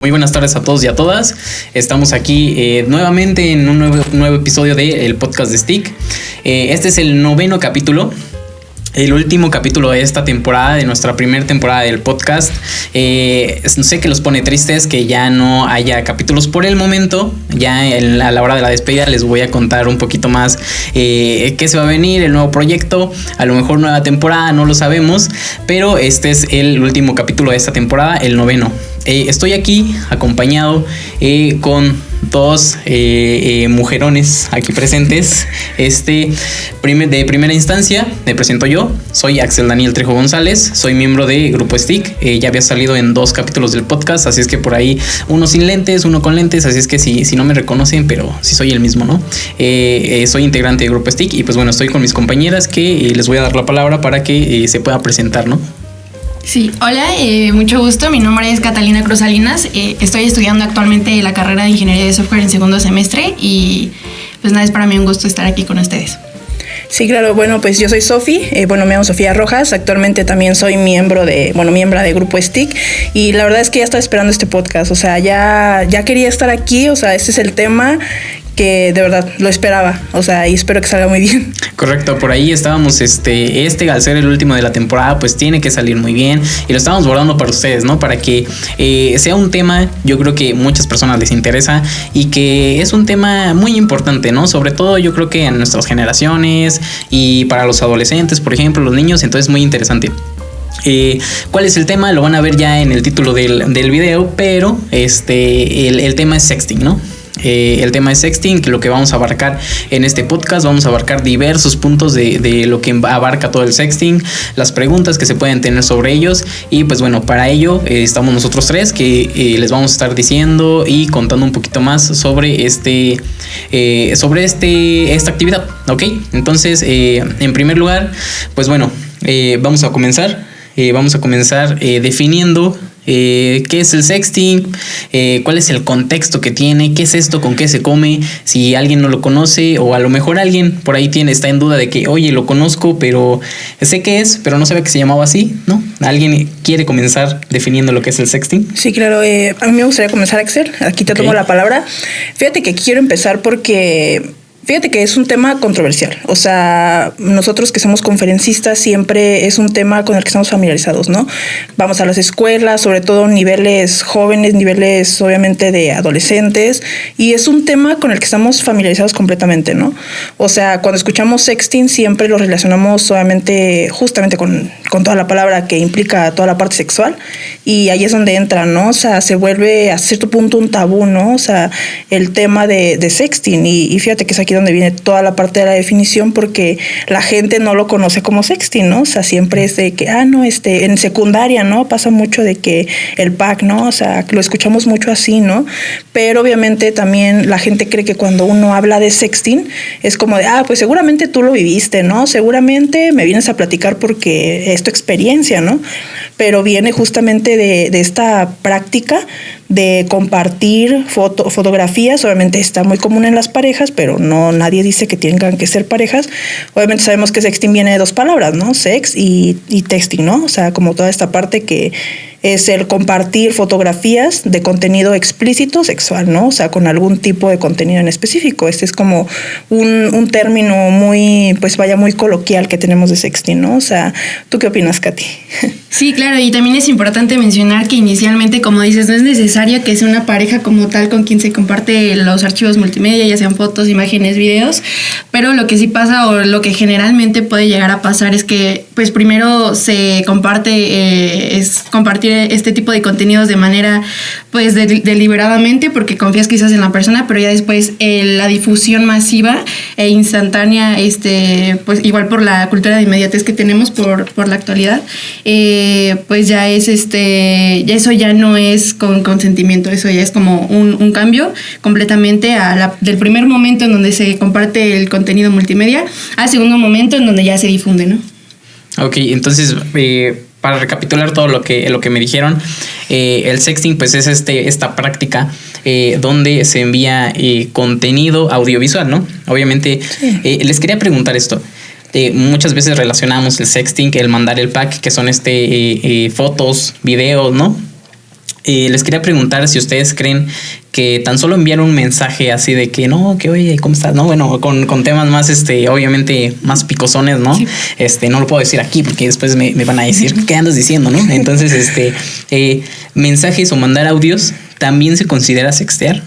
Muy buenas tardes a todos y a todas. Estamos aquí nuevamente en un nuevo episodio del podcast de Stick. Este es el 9º capítulo, el último capítulo de esta temporada, de nuestra primera temporada del podcast. Sé que los pone tristes que ya no haya capítulos por el momento. Ya a la hora de la despedida les voy a contar un poquito más qué se va a venir, el nuevo proyecto, a lo mejor nueva temporada, no lo sabemos, pero este es el último capítulo de esta temporada, el 9º. Estoy aquí acompañado con dos mujerones aquí presentes. De primera instancia me presento yo. Soy Axel Daniel Trejo González. Soy miembro de Grupo Stick. Ya había salido en 2 capítulos del podcast, así es que por ahí uno sin lentes, uno con lentes, así es que si no me reconocen, pero sí soy el mismo, ¿no? Soy integrante de Grupo Stick y pues bueno, estoy con mis compañeras que les voy a dar la palabra para que se pueda presentar, ¿no? Sí, hola, mucho gusto. Mi nombre es Catalina Cruz Salinas. Estoy estudiando actualmente la carrera de Ingeniería de Software en 2º semestre y pues nada, es para mí un gusto estar aquí con ustedes. Sí, claro. Bueno, pues yo soy Sofi. Me llamo Sofía Rojas. Actualmente también soy miembro de Grupo Stick. Y la verdad es que ya estaba esperando este podcast. O sea, ya quería estar aquí. O sea, este es el tema que de verdad lo esperaba, o sea, y espero que salga muy bien. Correcto, por ahí estábamos, al ser el último de la temporada, pues tiene que salir muy bien y lo estamos guardando para ustedes, ¿no? Para que sea un tema, yo creo que muchas personas les interesa y que es un tema muy importante, ¿no? Sobre todo yo creo que en nuestras generaciones y para los adolescentes, por ejemplo, los niños, entonces muy interesante. ¿Cuál es el tema? Lo van a ver ya en el título del video, pero el tema es sexting, ¿no? El tema es sexting, que lo que vamos a abarcar en este podcast, vamos a abarcar diversos puntos de lo que abarca todo el sexting, las preguntas que se pueden tener sobre ellos y pues bueno, para ello estamos nosotros tres que les vamos a estar diciendo y contando un poquito más sobre esta actividad, ¿ok? Entonces, en primer lugar, pues bueno, vamos a comenzar definiendo qué es el sexting, cuál es el contexto que tiene, qué es esto, con qué se come, si alguien no lo conoce o a lo mejor alguien por ahí está en duda de que, oye, lo conozco, pero sé qué es, pero no sabe que se llamaba así, ¿no? ¿Alguien quiere comenzar definiendo lo que es el sexting? Sí, claro. A mí me gustaría comenzar, Axel. Aquí te tomo la palabra. Fíjate que quiero empezar porque fíjate que es un tema controversial. O sea, nosotros que somos conferencistas siempre es un tema con el que estamos familiarizados, ¿no? Vamos a las escuelas, sobre todo niveles jóvenes, niveles obviamente de adolescentes, y es un tema con el que estamos familiarizados completamente, ¿no? O sea, cuando escuchamos sexting siempre lo relacionamos obviamente justamente con toda la palabra que implica toda la parte sexual, y ahí es donde entra, ¿no? O sea, se vuelve a cierto punto un tabú, ¿no? O sea, el tema de sexting, y fíjate que es aquí donde viene toda la parte de la definición, porque la gente no lo conoce como sexting, ¿no? O sea, siempre es de que, en secundaria, ¿no? Pasa mucho de que el pack, ¿no? O sea, lo escuchamos mucho así, ¿no? Pero obviamente también la gente cree que cuando uno habla de sexting es como de, pues seguramente tú lo viviste, ¿no? Seguramente me vienes a platicar porque es tu experiencia, ¿no? Pero viene justamente de esta práctica de compartir fotografías. Obviamente está muy común en las parejas, pero nadie dice que tengan que ser parejas. Obviamente sabemos que sexting viene de 2 palabras, ¿no? Sex y texting, ¿no? O sea, como toda esta parte que es el compartir fotografías de contenido explícito sexual, ¿no? O sea, con algún tipo de contenido en específico. Este es como un término muy coloquial que tenemos de sexting, ¿no? O sea, ¿tú qué opinas, Katy? Sí, claro, y también es importante mencionar que inicialmente, como dices, no es necesario que sea una pareja como tal con quien se comparte los archivos multimedia, ya sean fotos, imágenes, videos, pero lo que sí pasa o lo que generalmente puede llegar a pasar es que pues primero se comparte, es compartir este tipo de contenidos de manera pues deliberadamente porque confías quizás en la persona, pero ya después la difusión masiva e instantánea, pues igual por la cultura de inmediatez que tenemos por la actualidad, pues ya es ya eso ya no es con consentimiento, eso ya es como un cambio completamente del primer momento en donde se comparte el contenido multimedia al segundo momento en donde ya se difunde, ¿no? Ok, entonces para recapitular todo lo que me dijeron, el sexting pues es esta práctica donde se envía contenido audiovisual, ¿no? Obviamente, sí. Les quería preguntar esto. Muchas veces relacionamos el sexting, el mandar el pack, que son fotos, videos, ¿no? les quería preguntar si ustedes creen que tan solo enviar un mensaje así de que no, que oye, ¿cómo estás? No, bueno, con temas más, obviamente más picosones, ¿no? Sí. No lo puedo decir aquí porque después me van a decir, ¿qué andas diciendo, no? Entonces, mensajes o mandar audios, ¿también se considera sextear?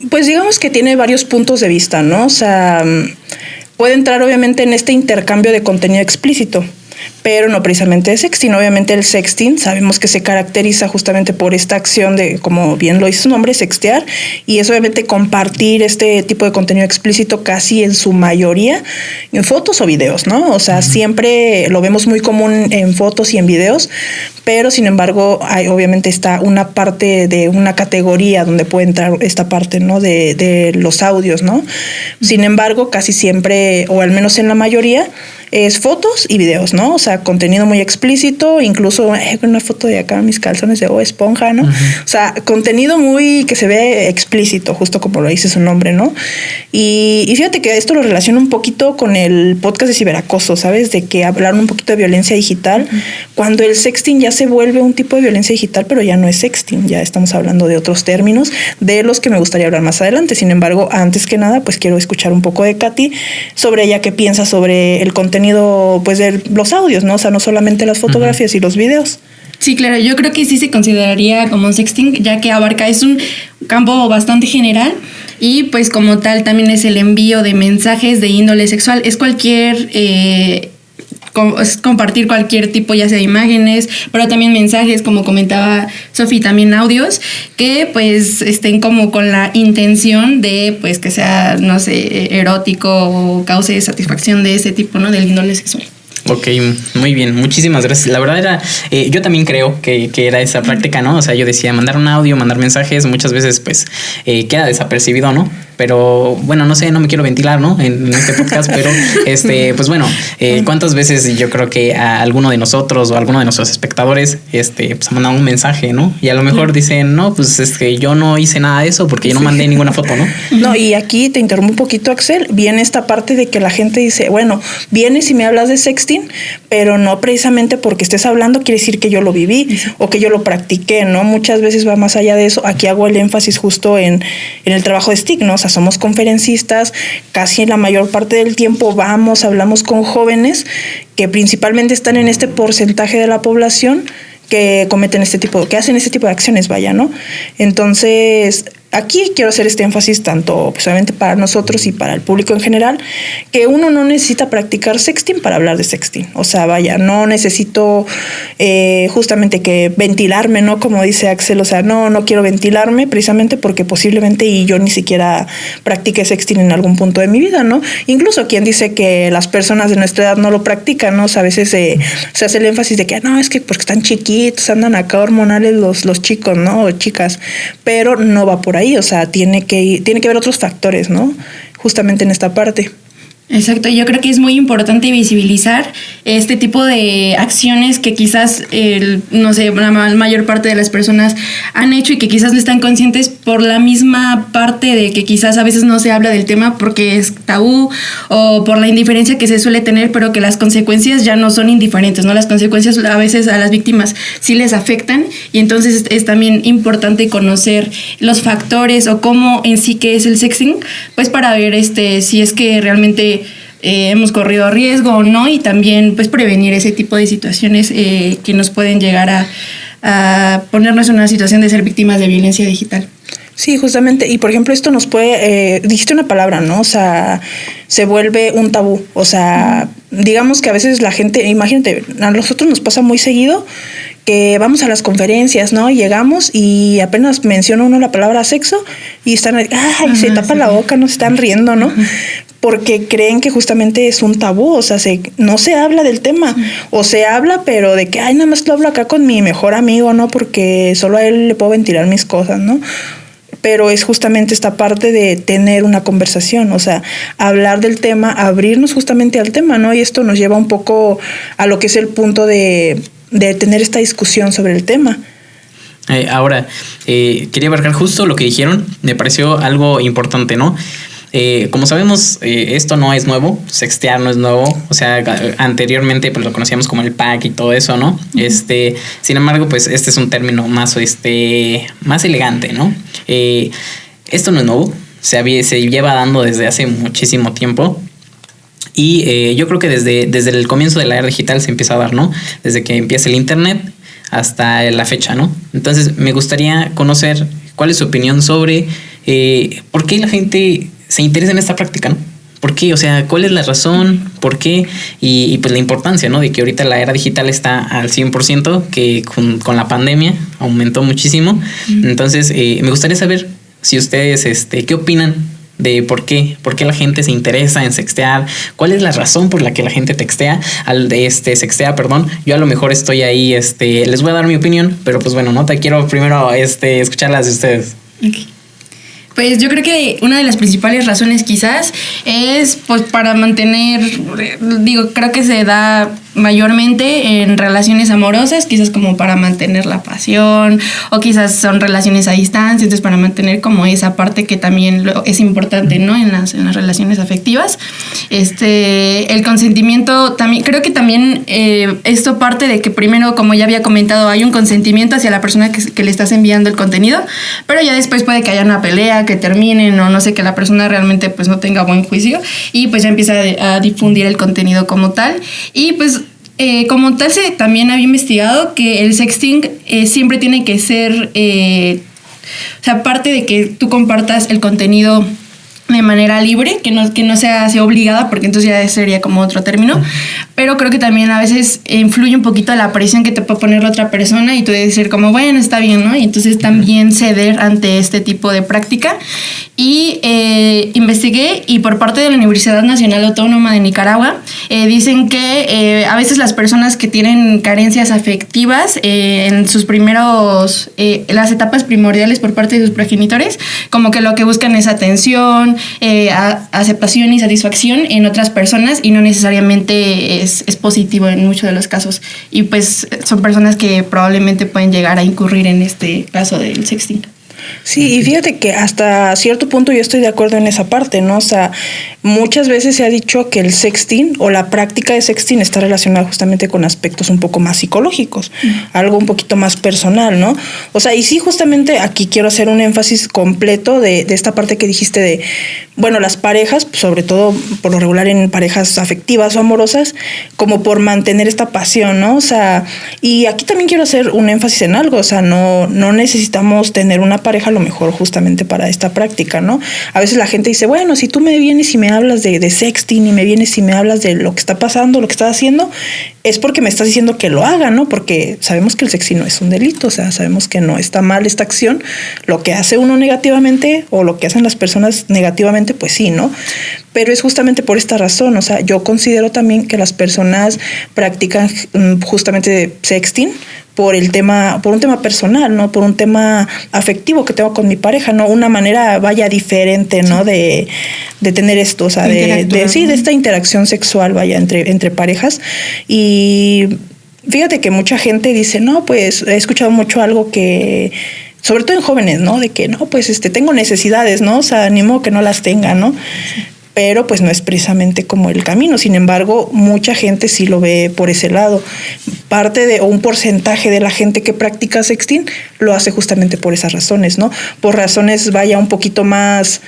Pues digamos que tiene varios puntos de vista, ¿no? O sea, puede entrar obviamente en este intercambio de contenido explícito, pero no precisamente de sexting. Obviamente el sexting sabemos que se caracteriza justamente por esta acción de, como bien lo dice su nombre, sextear, y es obviamente compartir este tipo de contenido explícito casi en su mayoría en fotos o videos, ¿no? O sea, siempre lo vemos muy común en fotos y en videos, pero sin embargo obviamente está una parte de una categoría donde puede entrar esta parte, ¿no? De los audios, ¿no? Sin embargo, casi siempre, o al menos en la mayoría, es fotos y videos, ¿no? O sea, contenido muy explícito, incluso una foto de acá, mis calzones de Bob Esponja, ¿no? O sea, contenido muy que se ve explícito, justo como lo dice su nombre, ¿no? Y fíjate que esto lo relaciona un poquito con el podcast de ciberacoso, ¿sabes? De que hablaron un poquito de violencia digital, cuando el sexting ya se vuelve un tipo de violencia digital, pero ya no es sexting, ya estamos hablando de otros términos, de los que me gustaría hablar más adelante. Sin embargo, antes que nada, pues quiero escuchar un poco de Katy sobre ella qué piensa sobre el contenido, pues, de los audios, ¿no? O sea, no solamente las fotografías y los videos. Sí, claro, yo creo que sí se consideraría como sexting, ya que abarca, es un campo bastante general y pues como tal también es el envío de mensajes de índole sexual, es cualquier... es compartir cualquier tipo, ya sea de imágenes, pero también mensajes, como comentaba Sofi, también audios, que pues estén como con la intención de pues que sea, no sé, erótico o cause satisfacción de ese tipo, ¿no? Del índole sexual. Ok, muy bien, muchísimas gracias. La verdad era, yo también creo que era esa práctica, ¿no? O sea, yo decía mandar un audio, mandar mensajes, muchas veces pues queda desapercibido, ¿no? Pero bueno, no sé, no me quiero ventilar, ¿no? En este podcast, pero pues bueno, ¿cuántas veces yo creo que a alguno de nosotros o a alguno de nuestros espectadores pues ha mandado un mensaje, ¿no? Y a lo mejor dicen, no, pues yo no hice nada de eso porque yo no mandé ninguna foto, ¿no? No, y aquí te interrumpo un poquito, Axel. Viene esta parte de que la gente dice, bueno, vienes y me hablas de sexting, pero no precisamente porque estés hablando quiere decir que yo lo viví o que yo lo practiqué, ¿no? Muchas veces va más allá de eso. Aquí hago el énfasis justo en el trabajo de STIC, ¿no? O sea, somos conferencistas, casi la mayor parte del tiempo hablamos con jóvenes que principalmente están en este porcentaje de la población que cometen que hacen este tipo de acciones, vaya, ¿no? Entonces, aquí quiero hacer este énfasis tanto pues, obviamente para nosotros y para el público en general, que uno no necesita practicar sexting para hablar de sexting. O sea, vaya, no necesito justamente que ventilarme, ¿no? Como dice Axel, o sea, no quiero ventilarme precisamente porque posiblemente y yo ni siquiera practique sexting en algún punto de mi vida, ¿no? Incluso quien dice que las personas de nuestra edad no lo practican, ¿no? O sea, a veces se hace el énfasis de que no, es que porque están chiquitos, andan acá hormonales los chicos, ¿no? O chicas, pero no va por ahí, o sea, tiene que haber otros factores, ¿no? Justamente en esta parte. Exacto, yo creo que es muy importante visibilizar este tipo de acciones que quizás, no sé, la mayor parte de las personas han hecho y que quizás no están conscientes por la misma parte de que quizás a veces no se habla del tema porque es tabú o por la indiferencia que se suele tener, pero que las consecuencias ya no son indiferentes, ¿no? Las consecuencias a veces a las víctimas sí les afectan y entonces es también importante conocer los factores o cómo en sí que es el sexting, pues para ver si es que realmente hemos corrido riesgo o no, y también pues prevenir ese tipo de situaciones que nos pueden llegar a ponernos en una situación de ser víctimas de violencia digital. Sí, justamente, y por ejemplo esto nos puede, dijiste una palabra, ¿no? O sea, se vuelve un tabú, o sea, digamos que a veces la gente, imagínate, a nosotros nos pasa muy seguido que vamos a las conferencias, ¿no? Llegamos y apenas menciona uno la palabra sexo y están, se tapa la boca, no se están riendo, ¿no? Porque creen que justamente es un tabú, o sea, no se habla del tema, o se habla, pero de que, nada más lo hablo acá con mi mejor amigo, ¿no? Porque solo a él le puedo ventilar mis cosas, ¿no? Pero es justamente esta parte de tener una conversación, o sea, hablar del tema, abrirnos justamente al tema, ¿no? Y esto nos lleva un poco a lo que es el punto de tener esta discusión sobre el tema. Ahora, quería abarcar justo lo que dijeron, me pareció algo importante, ¿no? Como sabemos, esto no es nuevo, sextear no es nuevo, o sea, anteriormente pues lo conocíamos como el pack y todo eso, ¿no? Sin embargo, pues este es un término más elegante, ¿no? Esto no es nuevo, se lleva dando desde hace muchísimo tiempo. Y yo creo que desde el comienzo de la era digital se empieza a dar, ¿no? Desde que empieza el internet hasta la fecha, ¿no? Entonces me gustaría conocer cuál es su opinión sobre por qué la gente se interesa en esta práctica, ¿no? ¿Por qué? O sea, ¿cuál es la razón? ¿Por qué? Y pues la importancia, ¿no? De que ahorita la era digital está al 100%, que con la pandemia aumentó muchísimo. Entonces me gustaría saber si ustedes, ¿qué opinan de por qué la gente se interesa en sextear? ¿Cuál es la razón por la que la gente sextea, perdón? Yo a lo mejor estoy ahí, les voy a dar mi opinión, pero pues bueno, no te quiero primero escuchar las de ustedes. Okay. Pues yo creo que una de las principales razones quizás es pues para mantener, creo que se da mayormente en relaciones amorosas, quizás como para mantener la pasión, o quizás son relaciones a distancia, entonces para mantener como esa parte que también es importante, ¿no? En las relaciones afectivas. El consentimiento también, creo que también esto parte de que primero, como ya había comentado, hay un consentimiento hacia la persona que le estás enviando el contenido, pero ya después puede que haya una pelea, que terminen o no sé, que la persona realmente pues no tenga buen juicio y pues ya empieza a difundir el contenido como tal. Y pues como tal se también había investigado que el sexting siempre tiene que ser, o sea, aparte de que tú compartas el contenido de manera libre, que no sea obligada, porque entonces ya sería como otro término, pero creo que también a veces influye un poquito la presión que te puede poner la otra persona y tú decir como, bueno, está bien, ¿no? Y entonces también ceder ante este tipo de práctica. Y investigué, y por parte de la Universidad Nacional Autónoma de Nicaragua dicen que a veces las personas que tienen carencias afectivas en sus primeros, las etapas primordiales por parte de sus progenitores, como que lo que buscan es atención, aceptación y satisfacción en otras personas, y no necesariamente es positivo en muchos de los casos, y pues son personas que probablemente pueden llegar a incurrir en este caso del sexting. Sí, y fíjate que hasta cierto punto yo estoy de acuerdo en esa parte, ¿no? O sea, muchas veces se ha dicho que el sexting o la práctica de sexting está relacionada justamente con aspectos un poco más psicológicos, algo un poquito más personal, ¿no? O sea, y sí, justamente aquí quiero hacer un énfasis completo de esta parte que dijiste de, bueno, las parejas, sobre todo por lo regular en parejas afectivas o amorosas, como por mantener esta pasión, ¿no? O sea, y aquí también quiero hacer un énfasis en algo, o sea, no necesitamos tener una pareja a lo mejor justamente para esta práctica, ¿no? A veces la gente dice, bueno, si tú me vienes y me hablas de sexting y me vienes y me hablas de lo que está pasando, lo que estás haciendo, es porque me estás diciendo que lo haga, ¿no? Porque sabemos que el sexting no es un delito, o sea, sabemos que no está mal esta acción. Lo que hace uno negativamente o lo que hacen las personas negativamente, pues sí, ¿no? Pero es justamente por esta razón, o sea, yo considero también que las personas practican justamente sexting por un tema personal, ¿no? Por un tema afectivo que tengo con mi pareja, ¿no? Una manera, diferente, ¿no? De tener esto, o sea, de esta interacción sexual, entre parejas. Y fíjate que mucha gente dice, no, pues he escuchado mucho algo que, sobre todo en jóvenes, ¿no? De que, no, pues tengo necesidades, ¿no? O sea, animo que no las tenga, ¿no? Sí. Pero pues no es precisamente como el camino. Sin embargo, mucha gente sí lo ve por ese lado. O un porcentaje de la gente que practica sexting lo hace justamente por esas razones, ¿no? Por razones, un poquito más,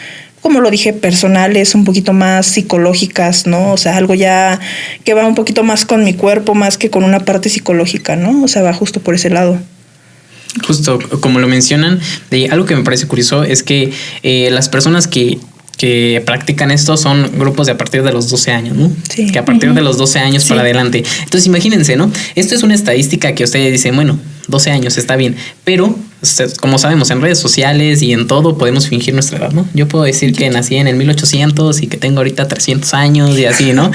como lo dije, personales, un poquito más psicológicas, ¿no? O sea, algo ya que va un poquito más con mi cuerpo, más que con una parte psicológica, ¿no? O sea, va justo por ese lado. Justo como lo mencionan, algo que me parece curioso es que las personas que practican esto son grupos de a partir de los 12 años, ¿no? Sí. Que a partir de los 12 años para adelante. Entonces imagínense, ¿no? Esto es una estadística que ustedes dicen, bueno, 12 años está bien, pero como sabemos, en redes sociales y en todo podemos fingir nuestra edad, ¿no? Yo puedo decir que nací en el 1800 y que tengo ahorita 300 años y así, ¿no?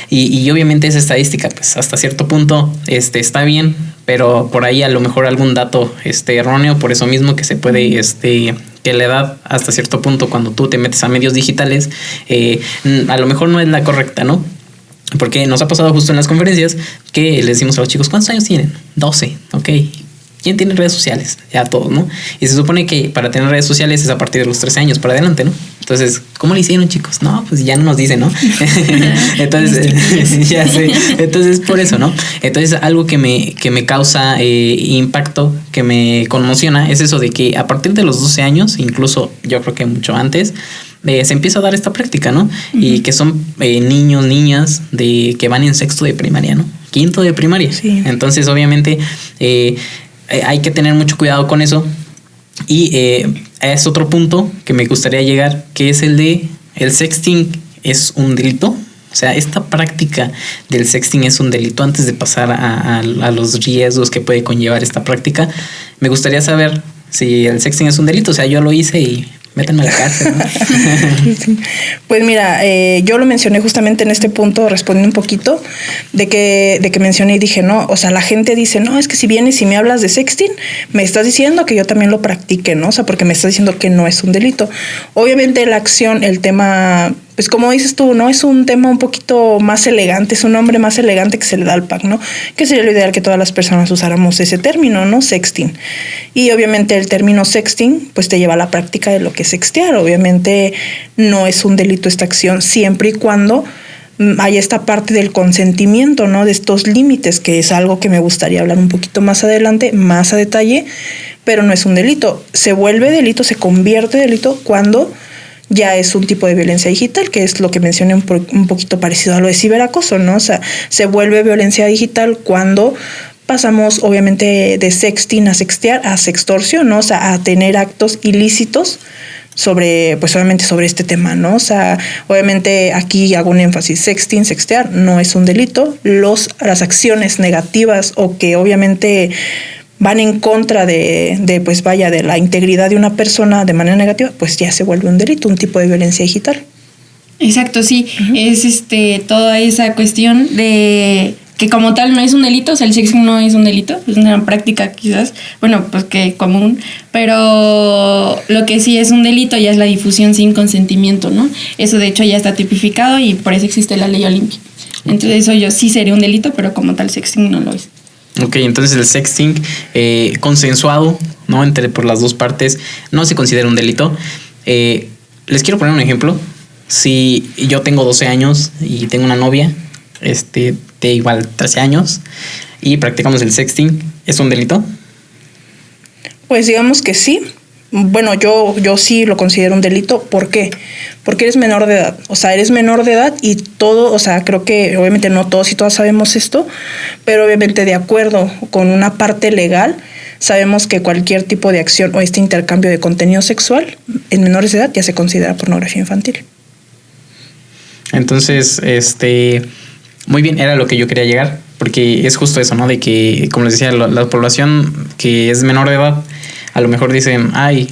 Y obviamente esa estadística, pues hasta cierto punto está bien, pero por ahí a lo mejor algún dato erróneo, por eso mismo que se puede que la edad hasta cierto punto cuando tú te metes a medios digitales a lo mejor no es la correcta, ¿no? Porque nos ha pasado justo en las conferencias que les decimos a los chicos, ¿cuántos años tienen? 12, ok. ¿Quién tiene redes sociales? Ya todos, ¿no? Y se supone que para tener redes sociales es a partir de los 13 años para adelante, ¿no? Entonces, ¿cómo le hicieron, chicos? No, pues ya no nos dicen, ¿no? Entonces, ya sé. Entonces, por eso, ¿no? Entonces, algo que me causa impacto, que me conmociona, es eso de que a partir de los 12 años, incluso yo creo que mucho antes, se empieza a dar esta práctica, ¿no? Uh-huh. Y que son niños, niñas que van en sexto de primaria, ¿no? Quinto de primaria. Sí. Entonces, obviamente, hay que tener mucho cuidado con eso. Y es otro punto que me gustaría llegar, que es el sexting es un delito. O sea, esta práctica del sexting es un delito. Antes de pasar a los riesgos que puede conllevar esta práctica, me gustaría saber si el sexting es un delito. O sea, yo lo hice y métanme a la cárcel, ¿no? Pues mira, yo lo mencioné justamente en este punto, respondiendo un poquito de que mencioné y dije, no, o sea, la gente dice, no, es que si vienes y me hablas de sexting, me estás diciendo que yo también lo practique, ¿no? O sea, porque me estás diciendo que no es un delito. Obviamente la acción, el tema, pues como dices tú, ¿no? Es un tema un poquito más elegante, es un nombre más elegante que se le da al pack, ¿no? Que sería lo ideal que todas las personas usáramos ese término, ¿no? Sexting. Y obviamente el término sexting, pues te lleva a la práctica de lo que es sextear. Obviamente no es un delito esta acción siempre y cuando haya esta parte del consentimiento, ¿no? De estos límites, que es algo que me gustaría hablar un poquito más adelante, más a detalle, pero no es un delito. Se vuelve delito, se convierte delito cuando ya es un tipo de violencia digital, que es lo que mencioné un poquito parecido a lo de ciberacoso, ¿no? O sea, se vuelve violencia digital cuando pasamos obviamente de sexting a sextear a sextorsión, ¿no? O sea, a tener actos ilícitos obviamente sobre este tema, ¿no? O sea, obviamente aquí hago un énfasis, sexting, sextear no es un delito. Las acciones negativas o que obviamente van en contra de la integridad de una persona de manera negativa, pues ya se vuelve un delito, un tipo de violencia digital. Exacto, sí. Uh-huh. Es toda esa cuestión de que como tal no es un delito, o sea, el sexting no es un delito, es una práctica quizás, bueno, pues que común, pero lo que sí es un delito ya es la difusión sin consentimiento, ¿no? Eso de hecho ya está tipificado y por eso existe la ley Olimpia. Entonces eso sí sería un delito, pero como tal sexting no lo es. Ok, entonces el sexting consensuado, ¿no? Por las dos partes no se considera un delito. Les quiero poner un ejemplo. Si yo tengo 12 años y tengo una novia de igual 13 años y practicamos el sexting, ¿es un delito? Pues digamos que sí. Bueno, yo sí lo considero un delito. ¿Por qué? Porque eres menor de edad. O sea, eres menor de edad y todo, o sea, creo que obviamente no todos y todas sabemos esto, pero obviamente de acuerdo con una parte legal, sabemos que cualquier tipo de acción o este intercambio de contenido sexual en menores de edad ya se considera pornografía infantil. Entonces, muy bien, era lo que yo quería llegar, porque es justo eso, ¿no? De que, como les decía, la población que es menor de edad, a lo mejor dicen, ay,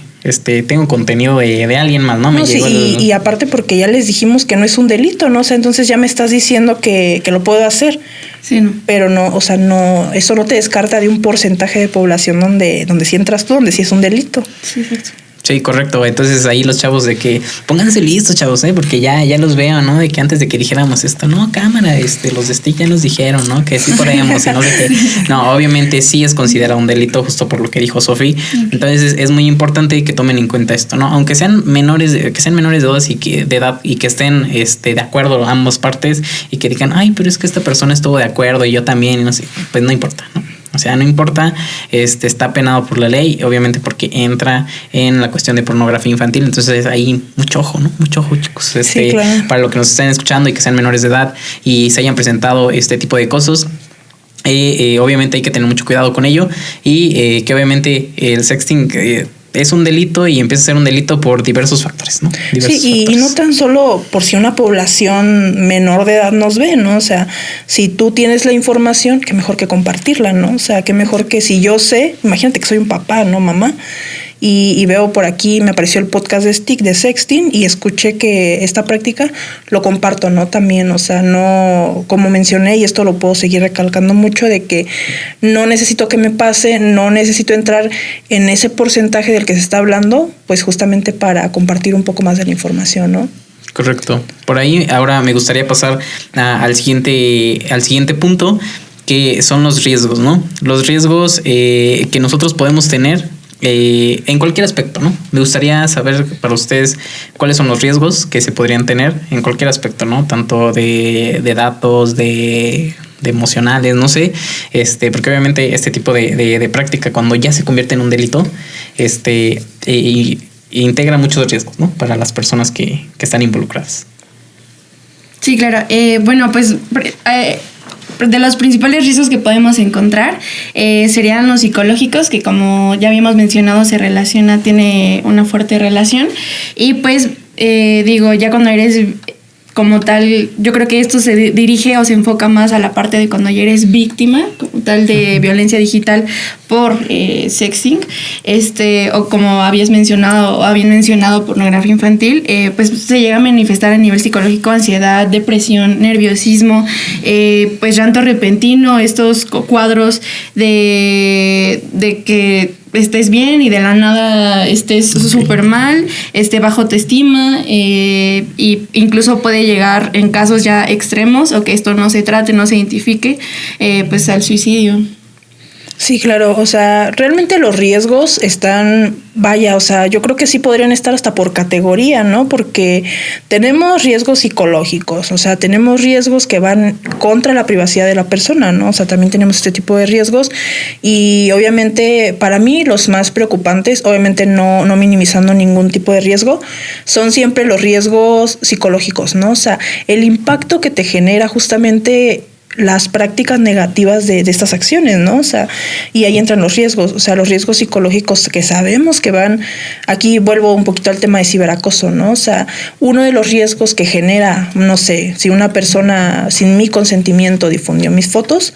tengo contenido de alguien más, ¿no? Y aparte porque ya les dijimos que no es un delito, ¿no? O sea, entonces ya me estás diciendo que lo puedo hacer. Sí, no. Pero no, o sea, no, eso no te descarta de un porcentaje de población donde sí entras tú, donde sí es un delito. Sí, exacto. Sí, correcto. Entonces ahí los chavos de que pónganse listos, chavos, porque ya los veo, ¿no? De que antes de que dijéramos esto, no, cámara, los de Stick ya nos dijeron, ¿no? Que sí podemos, y no sé qué. No, obviamente sí es considerado un delito, justo por lo que dijo Sofi. Okay. Entonces es muy importante que tomen en cuenta esto, ¿no? Aunque sean menores de edad y que estén de acuerdo ambas partes y que digan, ay, pero es que esta persona estuvo de acuerdo y yo también, y no sé, pues no importa, ¿no? O sea, no importa, está penado por la ley, obviamente porque entra en la cuestión de pornografía infantil. Entonces ahí mucho ojo, ¿no? Mucho ojo, chicos. Sí, claro. Para los que nos estén escuchando y que sean menores de edad y se hayan presentado este tipo de cosas, obviamente hay que tener mucho cuidado con ello y que obviamente el sexting es un delito y empieza a ser un delito por diversos factores, ¿no? Y no tan solo por si una población menor de edad nos ve, ¿no? O sea, si tú tienes la información, qué mejor que compartirla, ¿no? O sea, qué mejor que si yo sé, imagínate que soy un papá, ¿no, mamá? Y veo por aquí, me apareció el podcast de Stick de sexting y escuché que esta práctica lo comparto, ¿no? También, o sea, no, como mencioné, y esto lo puedo seguir recalcando mucho, de que no necesito que me pase, no necesito entrar en ese porcentaje del que se está hablando, pues justamente para compartir un poco más de la información, ¿no? Correcto. Por ahí ahora me gustaría pasar al siguiente punto, que son los riesgos, ¿no? Los riesgos que nosotros podemos tener en cualquier aspecto, ¿no? Me gustaría saber para ustedes cuáles son los riesgos que se podrían tener en cualquier aspecto, ¿no? Tanto de datos, de emocionales, no sé, porque obviamente este tipo de práctica, cuando ya se convierte en un delito, integra muchos riesgos, ¿no? Para las personas que están involucradas. Sí, claro. Bueno, pues de los principales riesgos que podemos encontrar serían los psicológicos, que como ya habíamos mencionado tiene una fuerte relación. Y pues ya cuando eres como tal, yo creo que esto se dirige o se enfoca más a la parte de cuando ya eres víctima como tal de violencia digital por sexting, o como habían mencionado pornografía infantil, pues se llega a manifestar a nivel psicológico ansiedad, depresión, nerviosismo, pues llanto repentino, estos cuadros de que estés bien y de la nada estés súper mal, bajo autoestima, y incluso puede llegar en casos ya extremos o que esto no se trate, no se identifique, pues al suicidio. Sí, claro, o sea, realmente los riesgos están, o sea, yo creo que sí podrían estar hasta por categoría, ¿no? Porque tenemos riesgos psicológicos, o sea, tenemos riesgos que van contra la privacidad de la persona, ¿no? O sea, también tenemos este tipo de riesgos y obviamente para mí los más preocupantes, obviamente no minimizando ningún tipo de riesgo, son siempre los riesgos psicológicos, ¿no? O sea, el impacto que te genera justamente las prácticas negativas de estas acciones, ¿no? O sea, y ahí entran los riesgos, o sea, los riesgos psicológicos que sabemos que van, aquí vuelvo un poquito al tema de ciberacoso, ¿no? O sea, uno de los riesgos que genera, no sé, si una persona sin mi consentimiento difundió mis fotos,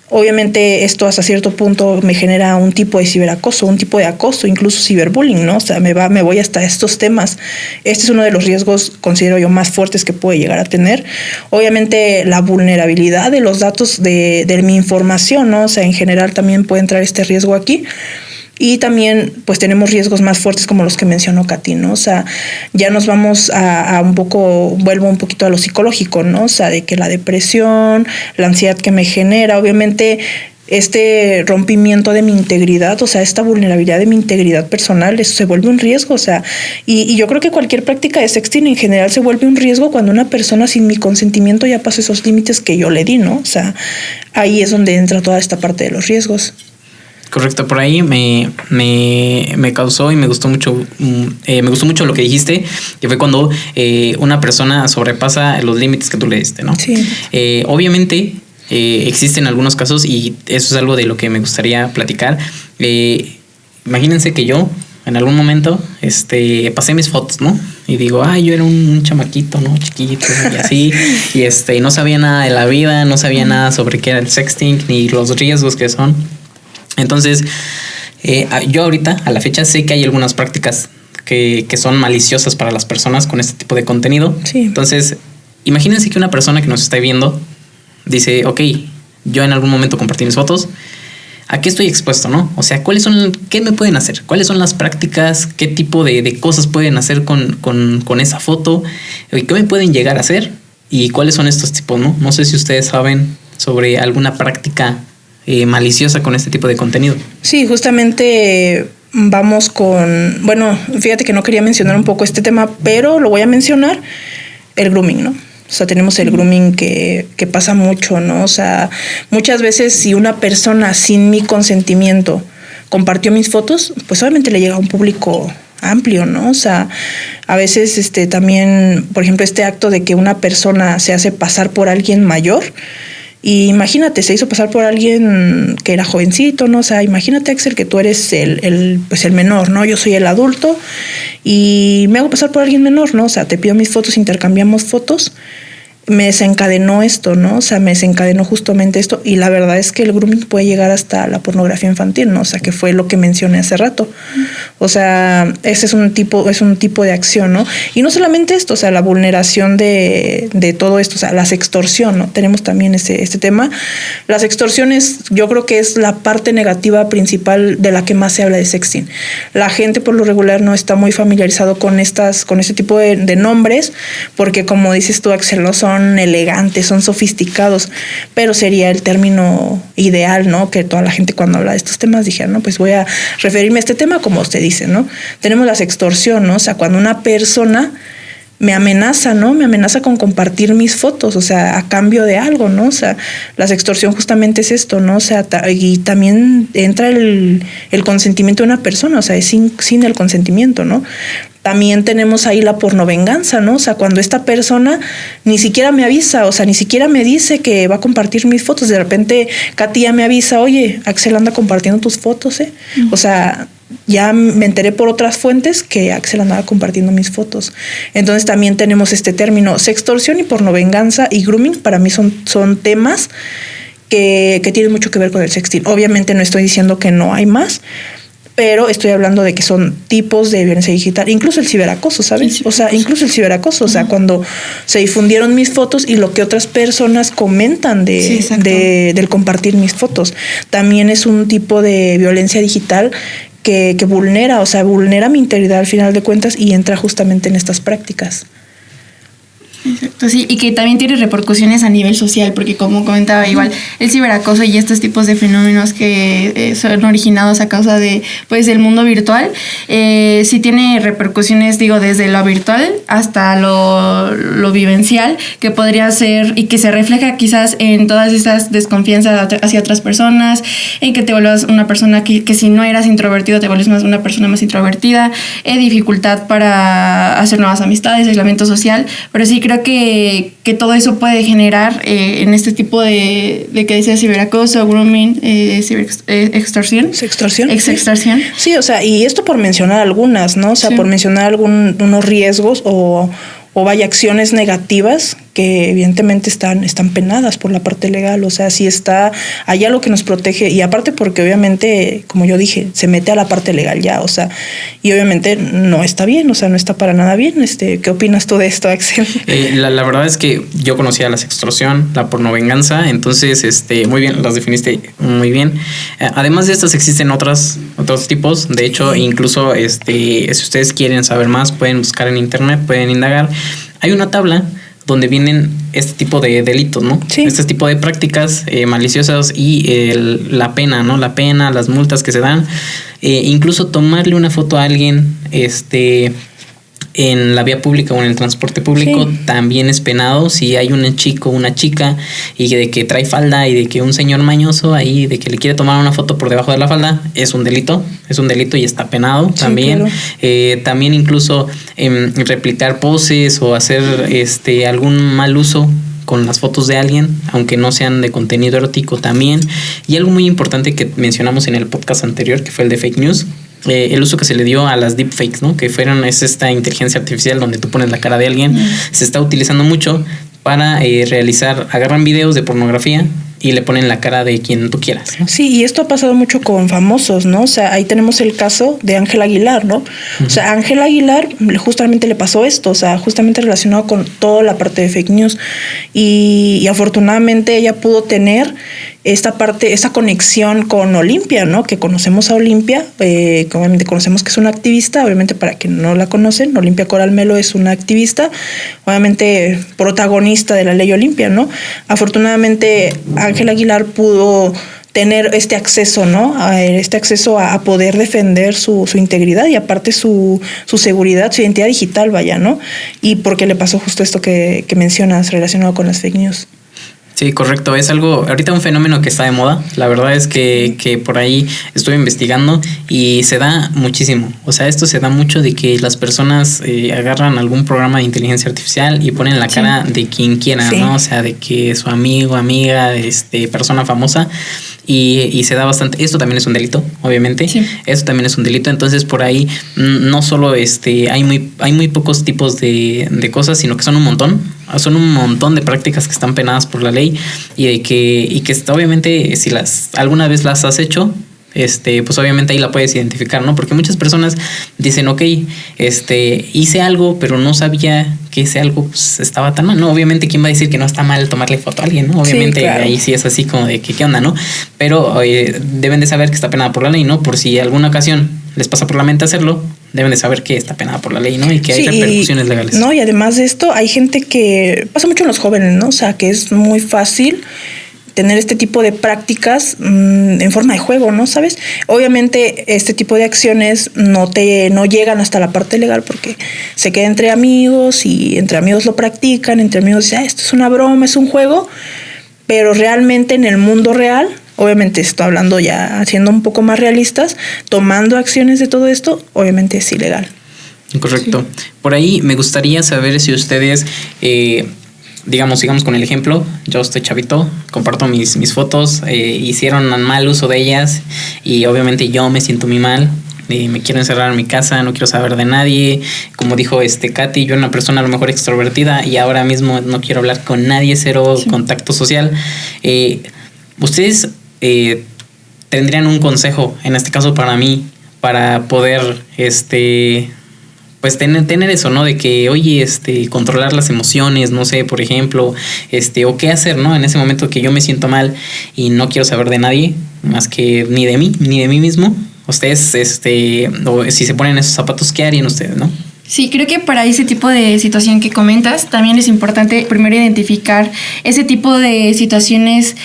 obviamente esto hasta cierto punto me genera un tipo de ciberacoso, un tipo de acoso, incluso ciberbullying, ¿no? O sea, me voy hasta estos temas. Este es uno de los riesgos, considero yo, más fuertes que puede llegar a tener. Obviamente la vulnerabilidad de los datos de mi información, ¿no? O sea, en general también puede entrar este riesgo aquí. Y también pues tenemos riesgos más fuertes como los que mencionó Katy, ¿no? O sea, ya nos vamos a un poco, vuelvo un poquito a lo psicológico, ¿no? O sea, de que la depresión, la ansiedad que me genera, obviamente este rompimiento de mi integridad, o sea, esta vulnerabilidad de mi integridad personal, eso se vuelve un riesgo, o sea, y yo creo que cualquier práctica de sexting en general se vuelve un riesgo cuando una persona sin mi consentimiento ya pasa esos límites que yo le di, ¿no? O sea, ahí es donde entra toda esta parte de los riesgos. Correcto, por ahí me causó y me gustó mucho lo que dijiste, que fue cuando una persona sobrepasa los límites que tú le diste, ¿no? Sí. Obviamente existen algunos casos y eso es algo de lo que me gustaría platicar. Imagínense que yo en algún momento pasé mis fotos, ¿no? Y digo, yo era un chamaquito, ¿no? Chiquito y así, y no sabía nada de la vida, no sabía nada sobre qué era el sexting ni los riesgos que son. Entonces, yo ahorita, a la fecha, sé que hay algunas prácticas que son maliciosas para las personas con este tipo de contenido. Sí. Entonces, imagínense que una persona que nos está viendo dice, ok, yo en algún momento compartí mis fotos, ¿a qué estoy expuesto, no? O sea, ¿qué me pueden hacer? ¿Cuáles son las prácticas? ¿Qué tipo de cosas pueden hacer con esa foto? ¿Qué me pueden llegar a hacer? ¿Y cuáles son estos tipos, no? No sé si ustedes saben sobre alguna práctica maliciosa con este tipo de contenido. Sí, justamente vamos con, bueno, fíjate que no quería mencionar un poco este tema, pero lo voy a mencionar, el grooming, ¿no? O sea, tenemos el grooming que pasa mucho, ¿no? O sea, muchas veces si una persona sin mi consentimiento compartió mis fotos, pues obviamente le llega a un público amplio, ¿no? O sea, a veces también, por ejemplo, este acto de que una persona se hace pasar por alguien mayor. Y imagínate, se hizo pasar por alguien que era jovencito, ¿no? O sea, imagínate, Axel, que tú eres el menor, ¿no? Yo soy el adulto y me hago pasar por alguien menor, ¿no? O sea, te pido mis fotos, intercambiamos fotos. Me desencadenó esto, ¿no? O sea, me desencadenó justamente esto. Y la verdad es que el grooming puede llegar hasta la pornografía infantil, ¿no? O sea, que fue lo que mencioné hace rato. O sea, ese es un tipo de acción, ¿no? Y no solamente esto, o sea, la vulneración de todo esto, o sea, la sextorsión, ¿no? Tenemos también este tema. Las extorsiones, yo creo que es la parte negativa principal de la que más se habla de sexting. La gente por lo regular no está muy familiarizado con este tipo de nombres, porque como dices tú, Axel, no son son elegantes, son sofisticados, pero sería el término ideal, ¿no? Que toda la gente cuando habla de estos temas dijera, no, pues voy a referirme a este tema como usted dice, ¿no? Tenemos la sextorsión, ¿no? O sea, cuando una persona me amenaza, ¿no? Me amenaza con compartir mis fotos, o sea, a cambio de algo, ¿no? O sea, la sextorsión justamente es esto, ¿no? O sea, y también entra el consentimiento de una persona, o sea, es sin el consentimiento, ¿no? También tenemos ahí la pornovenganza, ¿no? O sea, cuando esta persona ni siquiera me avisa, o sea, ni siquiera me dice que va a compartir mis fotos, de repente Katy ya me avisa, oye, Axel anda compartiendo tus fotos, ¿eh? O sea, ya me enteré por otras fuentes que Axel andaba compartiendo mis fotos. Entonces también tenemos este término, sextorsión y pornovenganza y grooming, para mí son temas que tienen mucho que ver con el sexting. Obviamente no estoy diciendo que no hay más, pero estoy hablando de que son tipos de violencia digital, incluso el ciberacoso, ¿sabes? O sea, incluso el ciberacoso, o sea, cuando se difundieron mis fotos y lo que otras personas comentan del compartir mis fotos, también es un tipo de violencia digital que vulnera, o sea, vulnera mi integridad al final de cuentas y entra justamente en estas prácticas. Exacto, sí, y que también tiene repercusiones a nivel social, porque como comentaba, igual el ciberacoso y estos tipos de fenómenos que son originados a causa de, pues, del mundo virtual, sí tiene repercusiones, digo, desde lo virtual hasta lo vivencial, que podría ser y que se refleja quizás en todas estas desconfianzas hacia otras personas, en que te vuelvas una persona que si no eras introvertido te vuelves más una persona más introvertida, dificultad para hacer nuevas amistades, aislamiento social, pero sí creo que todo eso puede generar en este tipo de que dice ciberacoso, grooming, extorsión. ¿Sextorsión? Sí, o sea, y esto por mencionar algunas, ¿no? O sea, por mencionar unos riesgos o vaya acciones negativas que evidentemente están penadas por la parte legal, o sea, sí está allá lo que nos protege, y aparte porque obviamente, como yo dije, se mete a la parte legal ya, o sea, y obviamente no está bien, o sea, no está para nada bien. ¿Qué opinas tú de esto, Axel? La verdad es que yo conocía la sextorsión, la pornovenganza, entonces, muy bien, las definiste muy bien. Además de estas existen otros tipos, de hecho, incluso, si ustedes quieren saber más, pueden buscar en internet, pueden indagar. Hay una tabla donde vienen este tipo de delitos, ¿no? Sí. Este tipo de prácticas maliciosas y la pena, ¿no? La pena, las multas que se dan. Incluso tomarle una foto a alguien en la vía pública o en el transporte público también es penado. Si hay un chico o una chica y de que trae falda y de que un señor mañoso ahí de que le quiere tomar una foto por debajo de la falda, es un delito y está penado también. Claro. También incluso replicar poses o hacer algún mal uso con las fotos de alguien, aunque no sean de contenido erótico también. Y algo muy importante que mencionamos en el podcast anterior, que fue el de fake news, el uso que se le dio a las deepfakes, ¿no? Que es esta inteligencia artificial donde tú pones la cara de alguien. Se está utilizando mucho para agarran videos de pornografía y le ponen la cara de quien tú quieras, ¿no? Sí, y esto ha pasado mucho con famosos, ¿no? O sea, ahí tenemos el caso de Ángela Aguilar, ¿no? O sea, Ángela Aguilar justamente le pasó esto, o sea, justamente relacionado con toda la parte de fake news. Y afortunadamente ella pudo tener esa conexión con Olimpia, ¿no? Que conocemos a Olimpia, obviamente conocemos que es una activista, obviamente para quien no la conocen, Olimpia Coral Melo es una activista, obviamente protagonista de la ley Olimpia, ¿no? Afortunadamente Ángela Aguilar pudo tener este acceso, ¿no? Este acceso a poder defender su integridad y aparte su seguridad, su identidad digital, vaya, ¿no? Y porque le pasó justo esto que mencionas relacionado con las fake news. Sí, correcto. Es algo, ahorita un fenómeno que está de moda. La verdad es que por ahí estuve investigando y se da muchísimo. O sea, esto se da mucho de que las personas agarran algún programa de inteligencia artificial y ponen la cara de quien quiera, ¿no? O sea, de que su amigo, amiga, persona famosa. Y se da bastante. Esto también es un delito, obviamente. Sí. Esto también es un delito. Entonces, por ahí no solo hay muy pocos tipos de cosas, sino que son un montón. Son un montón de prácticas que están penadas por la ley y que obviamente si alguna vez las has hecho, pues obviamente ahí la puedes identificar, ¿no? Porque muchas personas dicen, ok, hice algo, pero no sabía que ese algo pues, estaba tan mal, ¿no? Obviamente, ¿quién va a decir que no está mal tomarle foto a alguien, ¿no? Obviamente, sí, claro. Ahí sí es así como de que, ¿qué onda, no? Pero deben de saber que está penada por la ley, ¿no? Por si alguna ocasión les pasa por la mente hacerlo, deben de saber que está penada por la ley, ¿no? Y que hay repercusiones legales. No, y además de esto, hay gente que pasa mucho en los jóvenes, ¿no? O sea, que es muy fácil tener este tipo de prácticas en forma de juego, ¿no? ¿Sabes? Obviamente este tipo de acciones no llegan hasta la parte legal porque se queda entre amigos y entre amigos lo practican, entre amigos dicen, esto es una broma, es un juego, pero realmente en el mundo real, obviamente estoy hablando ya siendo un poco más realistas, tomando acciones de todo esto, obviamente es ilegal. Correcto. Sí. Por ahí me gustaría saber si ustedes... digamos, sigamos con el ejemplo. Yo estoy chavito, comparto mis fotos, hicieron mal uso de ellas y obviamente yo me siento muy mal. Me quiero encerrar en mi casa, no quiero saber de nadie. Como dijo Katy, yo una persona a lo mejor extrovertida y ahora mismo no quiero hablar con nadie, cero contacto social. ¿Ustedes tendrían un consejo, en este caso para mí, para poder pues tener eso, ¿no? De que, oye, controlar las emociones, no sé, por ejemplo, o qué hacer, ¿no? En ese momento que yo me siento mal y no quiero saber de nadie, más que ni de mí mismo. Ustedes, o si se ponen esos zapatos, ¿qué harían ustedes, no? Sí, creo que para ese tipo de situación que comentas, también es importante primero identificar ese tipo de situaciones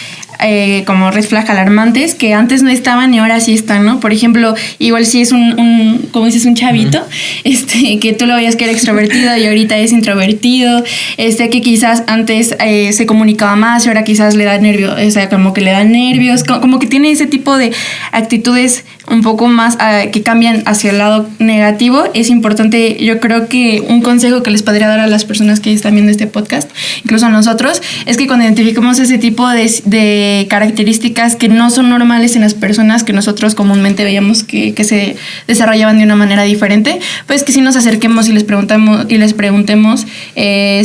como red flag alarmantes que antes no estaban y ahora sí están, ¿no? Por ejemplo, igual si es como dices, un chavito, que tú lo veías que era extrovertido y ahorita es introvertido, que quizás antes se comunicaba más y ahora quizás le da nervios, o sea, como que le dan nervios, como que tiene ese tipo de actitudes un poco más que cambian hacia el lado negativo. Es importante, yo creo que un consejo que les podría dar a las personas que están viendo este podcast, incluso a nosotros, es que cuando identificamos ese tipo de características que no son normales en las personas que nosotros comúnmente veíamos que se desarrollaban de una manera diferente, pues que sí nos acerquemos y les preguntemos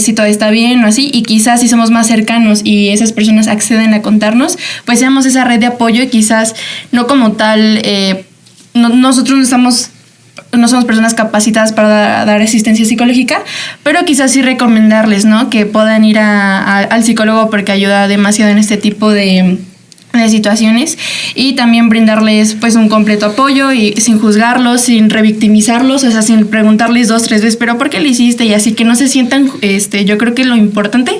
si todo está bien o así, y quizás si somos más cercanos y esas personas acceden a contarnos, pues seamos esa red de apoyo y quizás no como tal, nosotros no somos personas capacitadas para dar asistencia psicológica, pero quizás sí recomendarles, ¿no? Que puedan ir al psicólogo porque ayuda demasiado en este tipo de situaciones, y también brindarles pues un completo apoyo y sin juzgarlos, sin revictimizarlos, o sea, sin preguntarles 2-3 veces, pero ¿por qué lo hiciste? Y así que no se sientan, yo creo que lo importante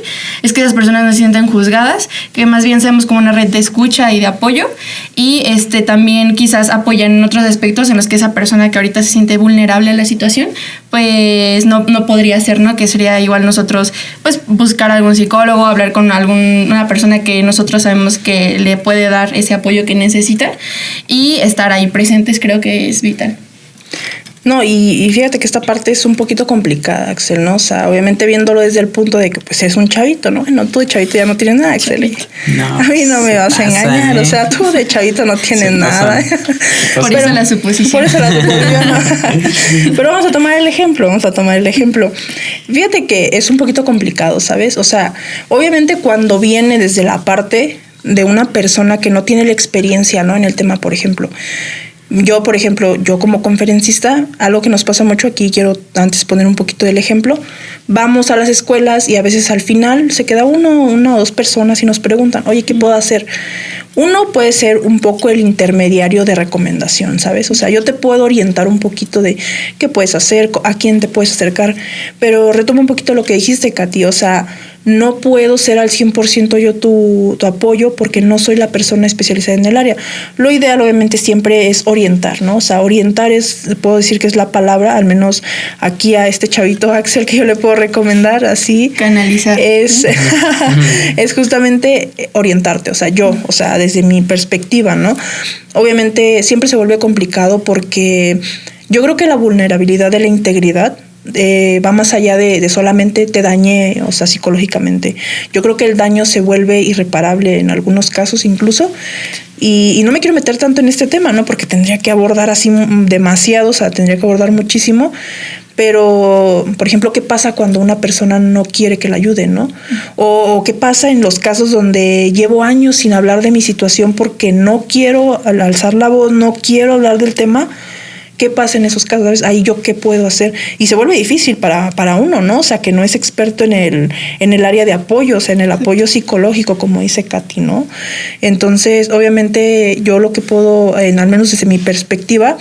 es que esas personas no se sientan juzgadas, que más bien seamos como una red de escucha y de apoyo, y también quizás apoyan en otros aspectos en los que esa persona que ahorita se siente vulnerable a la situación, pues no podría ser, ¿no? Que sería igual nosotros pues buscar algún psicólogo, hablar con una persona que nosotros sabemos que le puede dar ese apoyo que necesita, y estar ahí presentes creo que es vital. No, y fíjate que esta parte es un poquito complicada, Axel, ¿no? O sea, obviamente viéndolo desde el punto de que pues es un chavito, ¿no? No, tú de chavito ya no tienes nada, Axel. No, a mí no me vas a engañar, o sea, tú de chavito no tienes nada. Por eso la suposición. Por eso la suposición, ¿no? Pero vamos a tomar el ejemplo. Fíjate que es un poquito complicado, ¿sabes? O sea, obviamente cuando viene desde la parte de una persona que no tiene la experiencia, ¿no? En el tema, por ejemplo, yo como conferencista, algo que nos pasa mucho aquí, quiero antes poner un poquito del ejemplo, vamos a las escuelas y a veces al final se queda una o dos personas y nos preguntan, oye, ¿qué puedo hacer? Uno puede ser un poco el intermediario de recomendación, ¿sabes? O sea, yo te puedo orientar un poquito de qué puedes hacer, a quién te puedes acercar, pero retomo un poquito lo que dijiste, Katy, o sea, no puedo ser al 100% yo tu apoyo porque no soy la persona especializada en el área. Lo ideal obviamente siempre es orientar, ¿no? O sea, orientar puedo decir que es la palabra, al menos aquí a este chavito Axel que yo le puedo recomendar así. Canalizar. Es justamente orientarte, o sea, desde mi perspectiva, ¿no? Obviamente siempre se vuelve complicado porque yo creo que la vulnerabilidad de la integridad va más allá de solamente te dañé, o sea, psicológicamente. Yo creo que el daño se vuelve irreparable en algunos casos incluso, y no me quiero meter tanto en este tema, ¿no? Porque tendría que abordar así demasiado, o sea, tendría que abordar muchísimo, pero, por ejemplo, ¿qué pasa cuando una persona no quiere que la ayude, ¿no? O ¿qué pasa en los casos donde llevo años sin hablar de mi situación porque no quiero alzar la voz, no quiero hablar del tema? ¿qué pasa en esos casos? ¿Sabes? Ahí yo qué puedo hacer. Y se vuelve difícil para uno, ¿no? O sea, que no es experto en el área de apoyo, o sea, en el apoyo psicológico, como dice Katy, ¿no? Entonces, obviamente, yo lo que puedo, al menos desde mi perspectiva,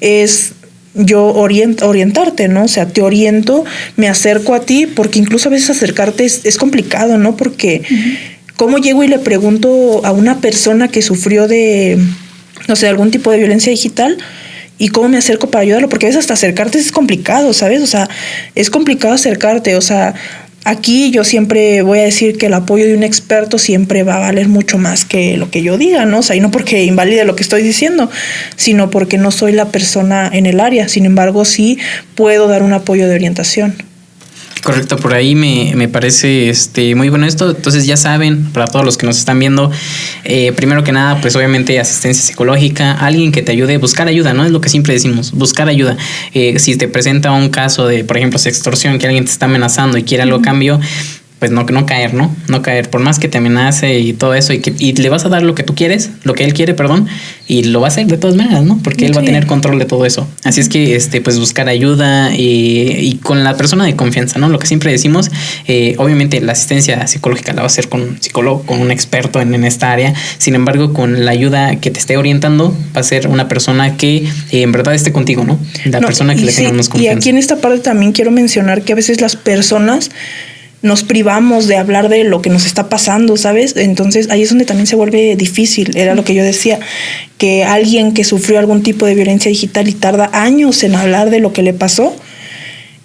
es yo orientarte, ¿no? O sea, te oriento, me acerco a ti, porque incluso a veces acercarte es complicado, ¿no? Porque ¿cómo llego y le pregunto a una persona que sufrió de, no sé, algún tipo de violencia digital? ¿Y cómo me acerco para ayudarlo? Porque a veces hasta acercarte es complicado, ¿sabes? O sea, es complicado acercarte. O sea, aquí yo siempre voy a decir que el apoyo de un experto siempre va a valer mucho más que lo que yo diga, ¿no? O sea, y no porque invalide lo que estoy diciendo, sino porque no soy la persona en el área. Sin embargo, sí puedo dar un apoyo de orientación. Correcto, por ahí me parece muy bueno esto. Entonces ya saben, para todos los que nos están viendo, primero que nada, pues obviamente asistencia psicológica, alguien que te ayude a buscar ayuda, ¿no? Es lo que siempre decimos, buscar ayuda. Si te presenta un caso de, por ejemplo, extorsión, que alguien te está amenazando y quiere algo a cambio, pues no caer, ¿no? No caer, por más que te amenace y todo eso, y le vas a dar lo que tú quieres, lo que él quiere, perdón, y lo va a hacer de todas maneras, ¿no? Porque él va a tener control de todo eso. Así es que, pues buscar ayuda y con la persona de confianza, ¿no? Lo que siempre decimos, obviamente la asistencia psicológica la va a hacer con un psicólogo, con un experto en esta área. Sin embargo, con la ayuda que te esté orientando, va a ser una persona que en verdad esté contigo, ¿no? La persona que le tenga más confianza. Y aquí en esta parte también quiero mencionar que a veces las personas nos privamos de hablar de lo que nos está pasando, ¿sabes? Entonces ahí es donde también se vuelve difícil. Era lo que yo decía, que alguien que sufrió algún tipo de violencia digital y tarda años en hablar de lo que le pasó,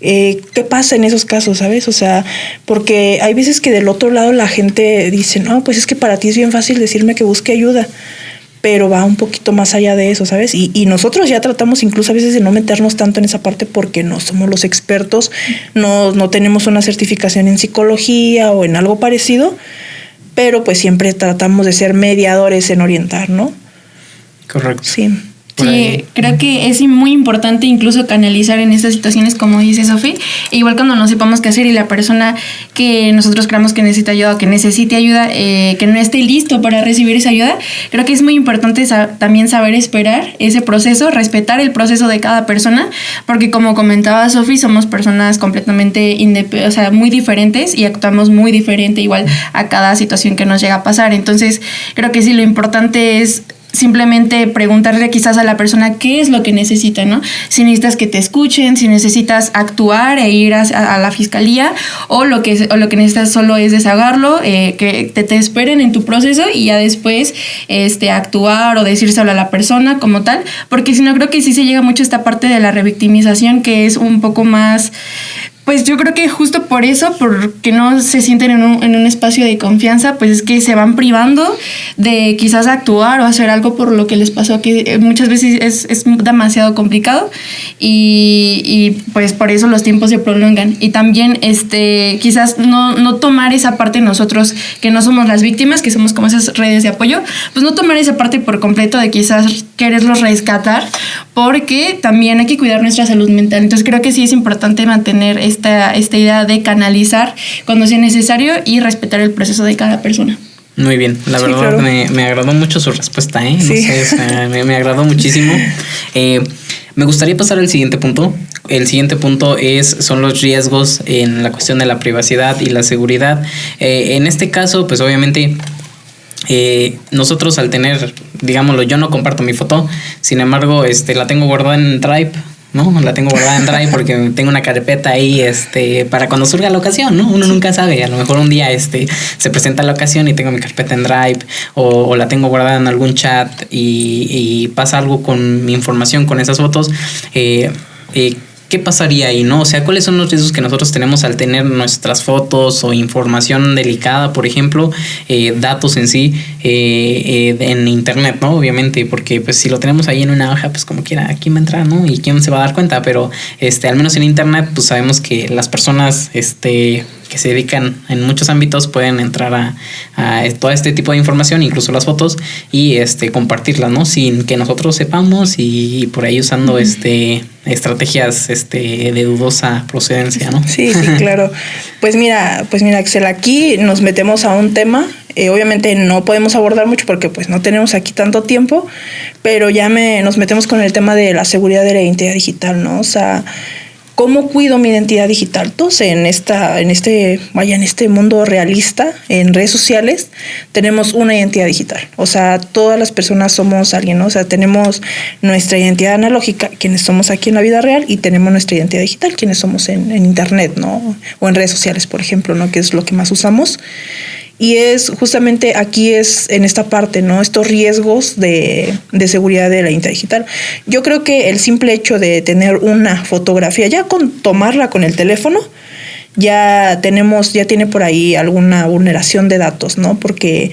¿qué pasa en esos casos, sabes? O sea, porque hay veces que del otro lado la gente dice, no, pues es que para ti es bien fácil decirme que busque ayuda, pero va un poquito más allá de eso, ¿sabes? Y nosotros ya tratamos incluso a veces de no meternos tanto en esa parte porque no somos los expertos, no tenemos una certificación en psicología o en algo parecido, pero pues siempre tratamos de ser mediadores en orientar, ¿no? Correcto. Sí. Sí, creo que es muy importante incluso canalizar en estas situaciones, como dice Sofi. Igual cuando no sepamos qué hacer y la persona que nosotros creamos que necesita ayuda o que necesite ayuda, que no esté listo para recibir esa ayuda, creo que es muy importante también saber esperar ese proceso, respetar el proceso de cada persona, porque como comentaba Sofi, somos personas completamente muy diferentes y actuamos muy diferente igual a cada situación que nos llega a pasar. Entonces, creo que sí, lo importante es simplemente preguntarle quizás a la persona qué es lo que necesita, ¿no? Si necesitas que te escuchen, si necesitas actuar e ir a la fiscalía, o lo que necesitas solo es desahogarlo, que te esperen en tu proceso y ya después actuar o decírselo a la persona como tal, porque si no creo que sí se llega mucho a esta parte de la revictimización, que es un poco más... Pues yo creo que justo por eso, porque no se sienten en un espacio de confianza, pues es que se van privando de quizás actuar o hacer algo por lo que les pasó, que muchas veces es demasiado complicado y pues por eso los tiempos se prolongan. Y también quizás no tomar esa parte nosotros, que no somos las víctimas, que somos como esas redes de apoyo, pues no tomar esa parte por completo de quizás quererlos rescatar, porque también hay que cuidar nuestra salud mental. Entonces creo que sí es importante mantener esta idea de canalizar cuando sea necesario y respetar el proceso de cada persona. Muy bien, la verdad claro. me agradó mucho su respuesta, ¿eh? Sí. No sé, o sea, me agradó muchísimo. Me gustaría pasar al siguiente punto. El siguiente punto son los riesgos en la cuestión de la privacidad y la seguridad. En este caso, pues obviamente... nosotros al tener, digámoslo, yo no comparto mi foto, sin embargo, la tengo guardada en Drive, ¿no? La tengo guardada en Drive porque tengo una carpeta ahí, para cuando surja la ocasión, ¿no? Uno nunca sabe, a lo mejor un día, se presenta la ocasión y tengo mi carpeta en Drive o la tengo guardada en algún chat y pasa algo con mi información, con esas fotos, ¿qué pasaría ahí, no? O sea, ¿cuáles son los riesgos que nosotros tenemos al tener nuestras fotos o información delicada, por ejemplo, datos en sí, en internet, ¿no? Obviamente, porque pues si lo tenemos ahí en una hoja, pues como quiera, ¿quién va a entrar, no? Y quién se va a dar cuenta, pero al menos en internet, pues sabemos que las personas, que se dedican en muchos ámbitos pueden entrar a todo este tipo de información, incluso las fotos, y compartirlas, ¿no? Sin que nosotros sepamos y por ahí usando estrategias de dudosa procedencia, ¿no? Sí, claro. Pues mira, Axel, aquí nos metemos a un tema Obviamente no podemos abordar mucho porque pues no tenemos aquí tanto tiempo, pero ya nos metemos con el tema de la seguridad de la identidad digital, ¿no? O sea, ¿cómo cuido mi identidad digital? Entonces, en este mundo realista, en redes sociales, tenemos una identidad digital. O sea, todas las personas somos alguien, ¿no? O sea, tenemos nuestra identidad analógica, quienes somos aquí en la vida real, y tenemos nuestra identidad digital, quienes somos en internet, ¿no? O en redes sociales, por ejemplo, ¿no? Que es lo que más usamos. Y es justamente aquí es en esta parte, ¿no? Estos riesgos de seguridad de la identidad digital. Yo creo que el simple hecho de tener una fotografía, ya con tomarla con el teléfono, ya tiene por ahí alguna vulneración de datos, ¿no? Porque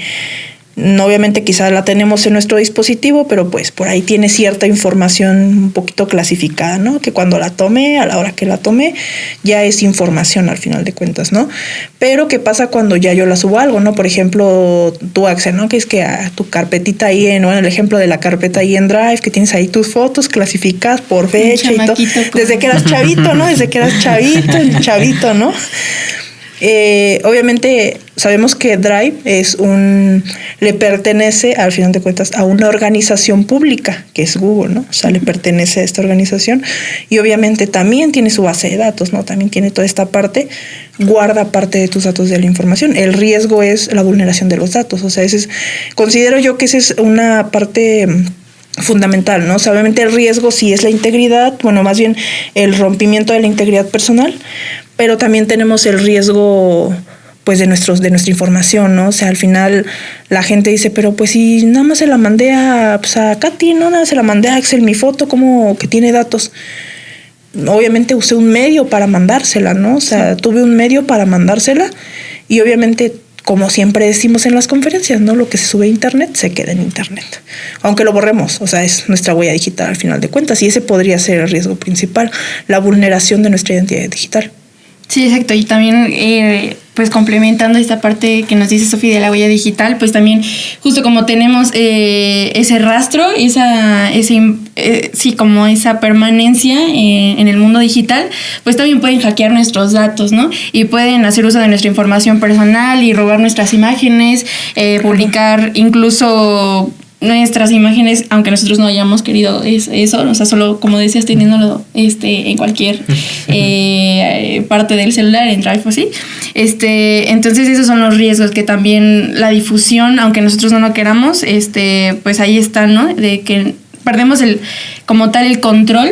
obviamente quizás la tenemos en nuestro dispositivo, pero pues por ahí tiene cierta información un poquito clasificada, ¿no? Que cuando la tome, a la hora que la tome, ya es información al final de cuentas, ¿no? Pero ¿qué pasa cuando ya yo la subo a algo, ¿no? Por ejemplo, tú, Axel, ¿no? Que es que a tu carpetita ahí, el ejemplo de la carpeta ahí en Drive, que tienes ahí tus fotos clasificadas por fecha y todo. Desde que eras chavito, ¿no? Desde que eras chavito, ¿no? Obviamente sabemos que Drive le pertenece al final de cuentas a una organización pública que es Google, ¿no? O sea, le pertenece a esta organización y obviamente también tiene su base de datos, ¿no? También tiene toda esta parte, guarda parte de tus datos de la información. El riesgo es la vulneración de los datos, o sea, considero yo que esa es una parte fundamental, ¿no? O sea, obviamente el riesgo sí es la integridad, bueno, más bien el rompimiento de la integridad personal, pero también tenemos el riesgo pues de nuestra información, ¿no? O sea, al final la gente dice, pero pues si nada más se la mandé a Katy, ¿no? Nada más se la mandé a Axel mi foto, como que tiene datos. Obviamente usé un medio para mandársela, ¿no? O sea, tuve un medio para mandársela y obviamente, como siempre decimos en las conferencias, ¿no? Lo que se sube a internet se queda en internet. Aunque lo borremos, o sea, es nuestra huella digital al final de cuentas y ese podría ser el riesgo principal, la vulneración de nuestra identidad digital. Sí, exacto. Y también, pues complementando esta parte que nos dice Sofi de la huella digital, pues también justo como tenemos ese rastro, como esa permanencia en el mundo digital, pues también pueden hackear nuestros datos, ¿no? Y pueden hacer uso de nuestra información personal y robar nuestras imágenes, publicar incluso nuestras imágenes, aunque nosotros no hayamos querido eso, o sea, solo, como decías, teniéndolo en cualquier parte del celular, en Drive o así. Entonces esos son los riesgos, que también la difusión, aunque nosotros no lo queramos, pues ahí está, ¿no? De que perdemos como tal el control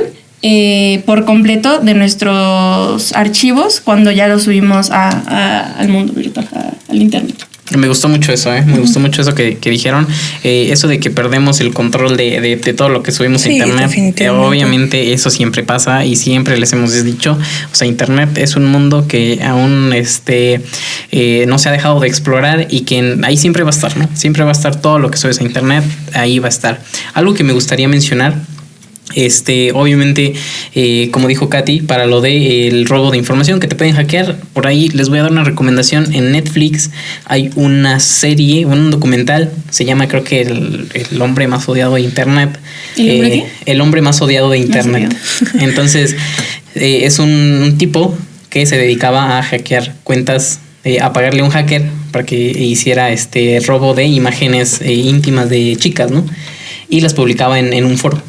por completo de nuestros archivos cuando ya los subimos al mundo virtual, al internet. Me gustó mucho eso, Me gustó mucho eso que dijeron. Eso de que perdemos el control de todo lo que subimos a internet. Obviamente eso siempre pasa y siempre les hemos dicho. O sea, internet es un mundo que aún no se ha dejado de explorar y que ahí siempre va a estar, ¿no? Siempre va a estar todo lo que subes a internet, ahí va a estar. Algo que me gustaría mencionar. Obviamente, como dijo Katy, para lo de el robo de información que te pueden hackear, por ahí les voy a dar una recomendación. En Netflix hay una serie, un documental, se llama, creo que el hombre más odiado de internet. El hombre más odiado de internet. Entonces, es un tipo que se dedicaba a hackear cuentas, a pagarle a un hacker para que hiciera robo de imágenes íntimas de chicas, ¿no? Y las publicaba en un foro,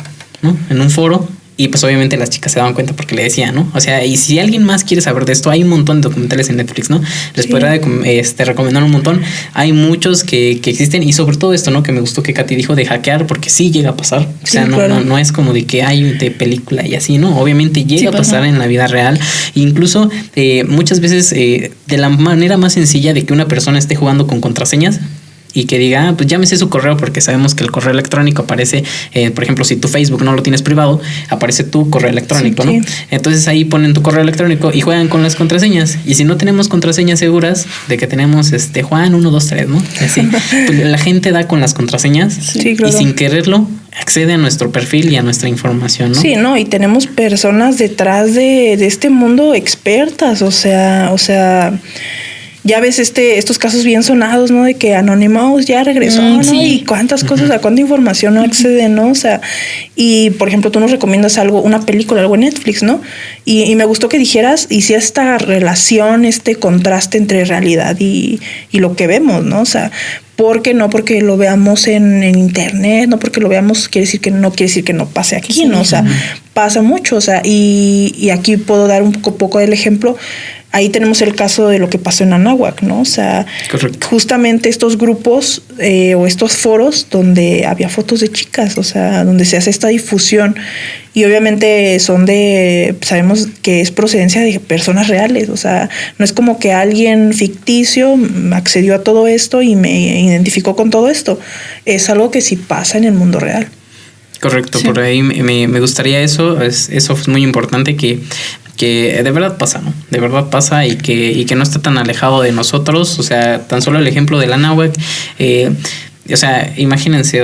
¿no? En un foro. Y pues obviamente las chicas se daban cuenta porque le decían, ¿no? O sea, y si alguien más quiere saber de esto, hay un montón de documentales en Netflix, ¿no? Les podría recomendar un montón. Hay muchos que existen y sobre todo esto, ¿no? Que me gustó que Katy dijo de hackear, porque sí llega a pasar. O sea, sí, claro. no es como de que hay de película y así, ¿no? Obviamente llega a pasar en la vida real. Incluso muchas veces de la manera más sencilla de que una persona esté jugando con contraseñas y que diga, pues ya me sé su correo, porque sabemos que el correo electrónico aparece, por ejemplo, si tu Facebook no lo tienes privado, aparece tu correo electrónico, sí, ¿no? Sí. Entonces ahí ponen tu correo electrónico y juegan con las contraseñas. Y si no tenemos contraseñas seguras de que tenemos Juan 1, 2, 3, ¿no? Así, pues la gente da con las contraseñas, sí, claro. Y sin quererlo accede a nuestro perfil y a nuestra información, ¿no? Sí, no, y tenemos personas detrás de este mundo expertas, o sea, ya ves estos casos bien sonados, ¿no? De que Anonymous ya regresó, ¿no? Sí. Y cuántas cosas, a cuánta información no accede, ¿no? O sea, y por ejemplo, tú nos recomiendas algo, una película, algo en Netflix, ¿no? Y me gustó que dijeras, y si esta relación, este contraste entre realidad y lo que vemos, ¿no? O sea, porque no porque lo veamos en internet, no porque lo veamos quiere decir que no pase aquí, sí, ¿no? O sea, pasa mucho, o sea, y aquí puedo dar un poco del ejemplo. Ahí tenemos el caso de lo que pasó en Anáhuac, ¿no? O sea, correcto, justamente estos grupos o estos foros donde había fotos de chicas, o sea, donde se hace esta difusión y obviamente sabemos que es procedencia de personas reales, o sea, no es como que alguien ficticio accedió a todo esto y me identificó con todo esto, es algo que sí pasa en el mundo real. Correcto, sí. Por ahí me gustaría eso es muy importante que de verdad pasa, ¿no? De verdad pasa y que no está tan alejado de nosotros, o sea, tan solo el ejemplo del Anáhuac, o sea, imagínense,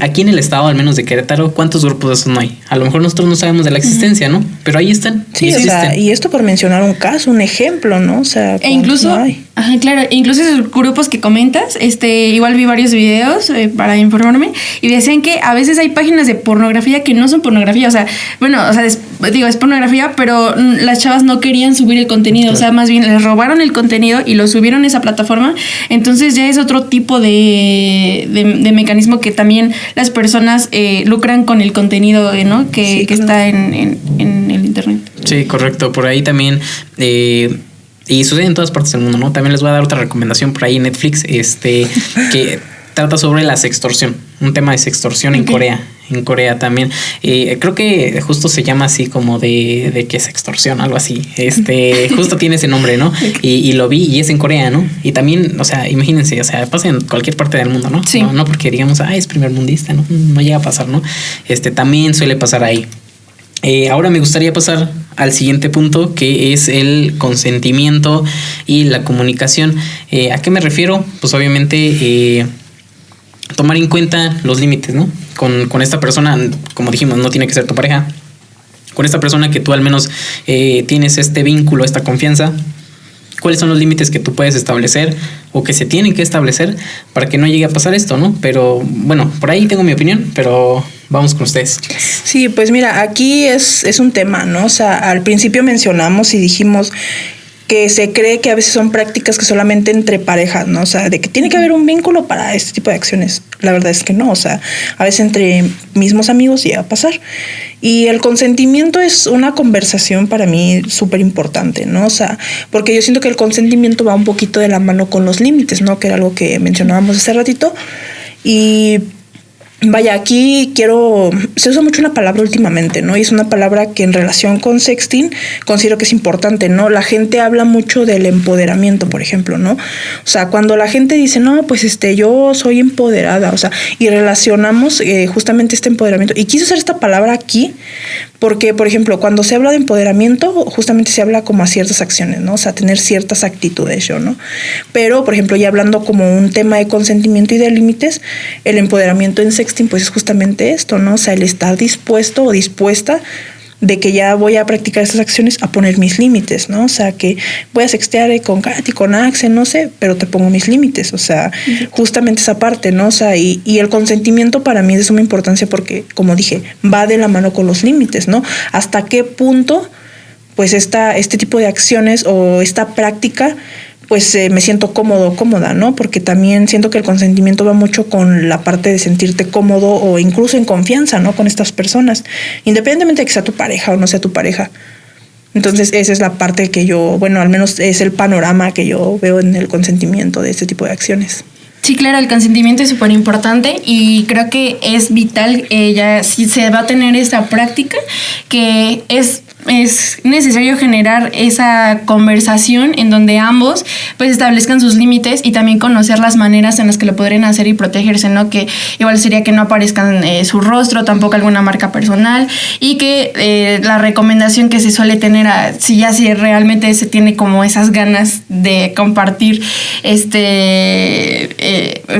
aquí en el estado, al menos de Querétaro, ¿cuántos grupos de esos no hay? A lo mejor nosotros no sabemos de la existencia, ¿no? Pero ahí están. Sí, o sea, y esto por mencionar un caso, un ejemplo, ¿no? O sea, incluso, ajá, claro, incluso esos grupos que comentas, igual vi varios videos para informarme y decían que a veces hay páginas de pornografía que no son pornografía, o sea, bueno, o sea, es pornografía, pero las chavas no querían subir el contenido, claro. O sea, más bien les robaron el contenido y lo subieron a esa plataforma, entonces ya es otro tipo de mecanismo que también las personas lucran con el contenido, ¿no? Que está en el internet. Sí, correcto. Por ahí también y sucede en todas partes del mundo, ¿no? También les voy a dar otra recomendación por ahí en Netflix, que trata sobre la sextorsión, un tema de sextorsión en Corea. En Corea también. Creo que justo se llama así como de que sextorsión, algo así. Justo tiene ese nombre, ¿no? Y lo vi y es en Corea, ¿no? Y también, o sea, imagínense, o sea, pasa en cualquier parte del mundo, ¿no? Sí. No porque digamos, es primermundista, ¿no? No llega a pasar, ¿no? También suele pasar ahí. Ahora me gustaría pasar al siguiente punto, que es el consentimiento y la comunicación. ¿A qué me refiero? Pues obviamente tomar en cuenta los límites, ¿no? Con esta persona, como dijimos, no tiene que ser tu pareja. Con esta persona que tú al menos tienes este vínculo, esta confianza, ¿cuáles son los límites que tú puedes establecer o que se tienen que establecer para que no llegue a pasar esto, ¿no? Pero bueno, por ahí tengo mi opinión, pero vamos con ustedes. Sí, pues mira, aquí es un tema, ¿no? O sea, al principio mencionamos y dijimos que se cree que a veces son prácticas que solamente entre parejas, ¿no? O sea, de que tiene que haber un vínculo para este tipo de acciones. La verdad es que no, o sea, a veces entre mismos amigos llega a pasar. Y el consentimiento es una conversación para mí súper importante, ¿no? O sea, porque yo siento que el consentimiento va un poquito de la mano con los límites, ¿no? Que era algo que mencionábamos hace ratito. Y vaya, aquí se usa mucho una palabra últimamente, ¿no? Y es una palabra que en relación con sexting considero que es importante, ¿no? La gente habla mucho del empoderamiento, por ejemplo, ¿no? O sea, cuando la gente dice, no, pues yo soy empoderada, o sea, y relacionamos justamente este empoderamiento. Y quise usar esta palabra aquí porque, por ejemplo, cuando se habla de empoderamiento, justamente se habla como a ciertas acciones, ¿no? O sea, tener ciertas actitudes, ¿no? Pero, por ejemplo, ya hablando como un tema de consentimiento y de límites, el empoderamiento en sexting pues es justamente esto, ¿no? O sea, el estar dispuesto o dispuesta de que ya voy a practicar estas acciones a poner mis límites, ¿no? O sea, que voy a sextear con Katy, con Axel, no sé, pero te pongo mis límites, o sea, justamente esa parte, ¿no? O sea, y el consentimiento para mí es de suma importancia porque, como dije, va de la mano con los límites, ¿no? Hasta qué punto, pues, este tipo de acciones o esta práctica pues me siento cómodo, cómoda, ¿no? Porque también siento que el consentimiento va mucho con la parte de sentirte cómodo o incluso en confianza, ¿no? Con estas personas, independientemente de que sea tu pareja o no sea tu pareja. Entonces esa es la parte que yo, bueno, al menos es el panorama que yo veo en el consentimiento de este tipo de acciones. Sí, claro, el consentimiento es súper importante y creo que es vital ya si se va a tener esta práctica, que es necesario generar esa conversación en donde ambos pues establezcan sus límites y también conocer las maneras en las que lo podrían hacer y protegerse, ¿no? Que igual sería que no aparezcan su rostro, tampoco alguna marca personal y que la recomendación que se suele tener si realmente se tiene como esas ganas de compartir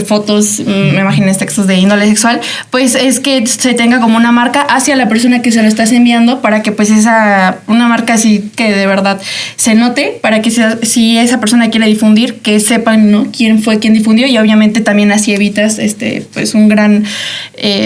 fotos, imágenes, textos de índole sexual, pues es que se tenga como una marca hacia la persona que se lo estás enviando para que pues esa una marca así que de verdad se note, para que si esa persona quiere difundir, que sepan, ¿no?, quién fue quien difundió, y obviamente también así evitas pues un gran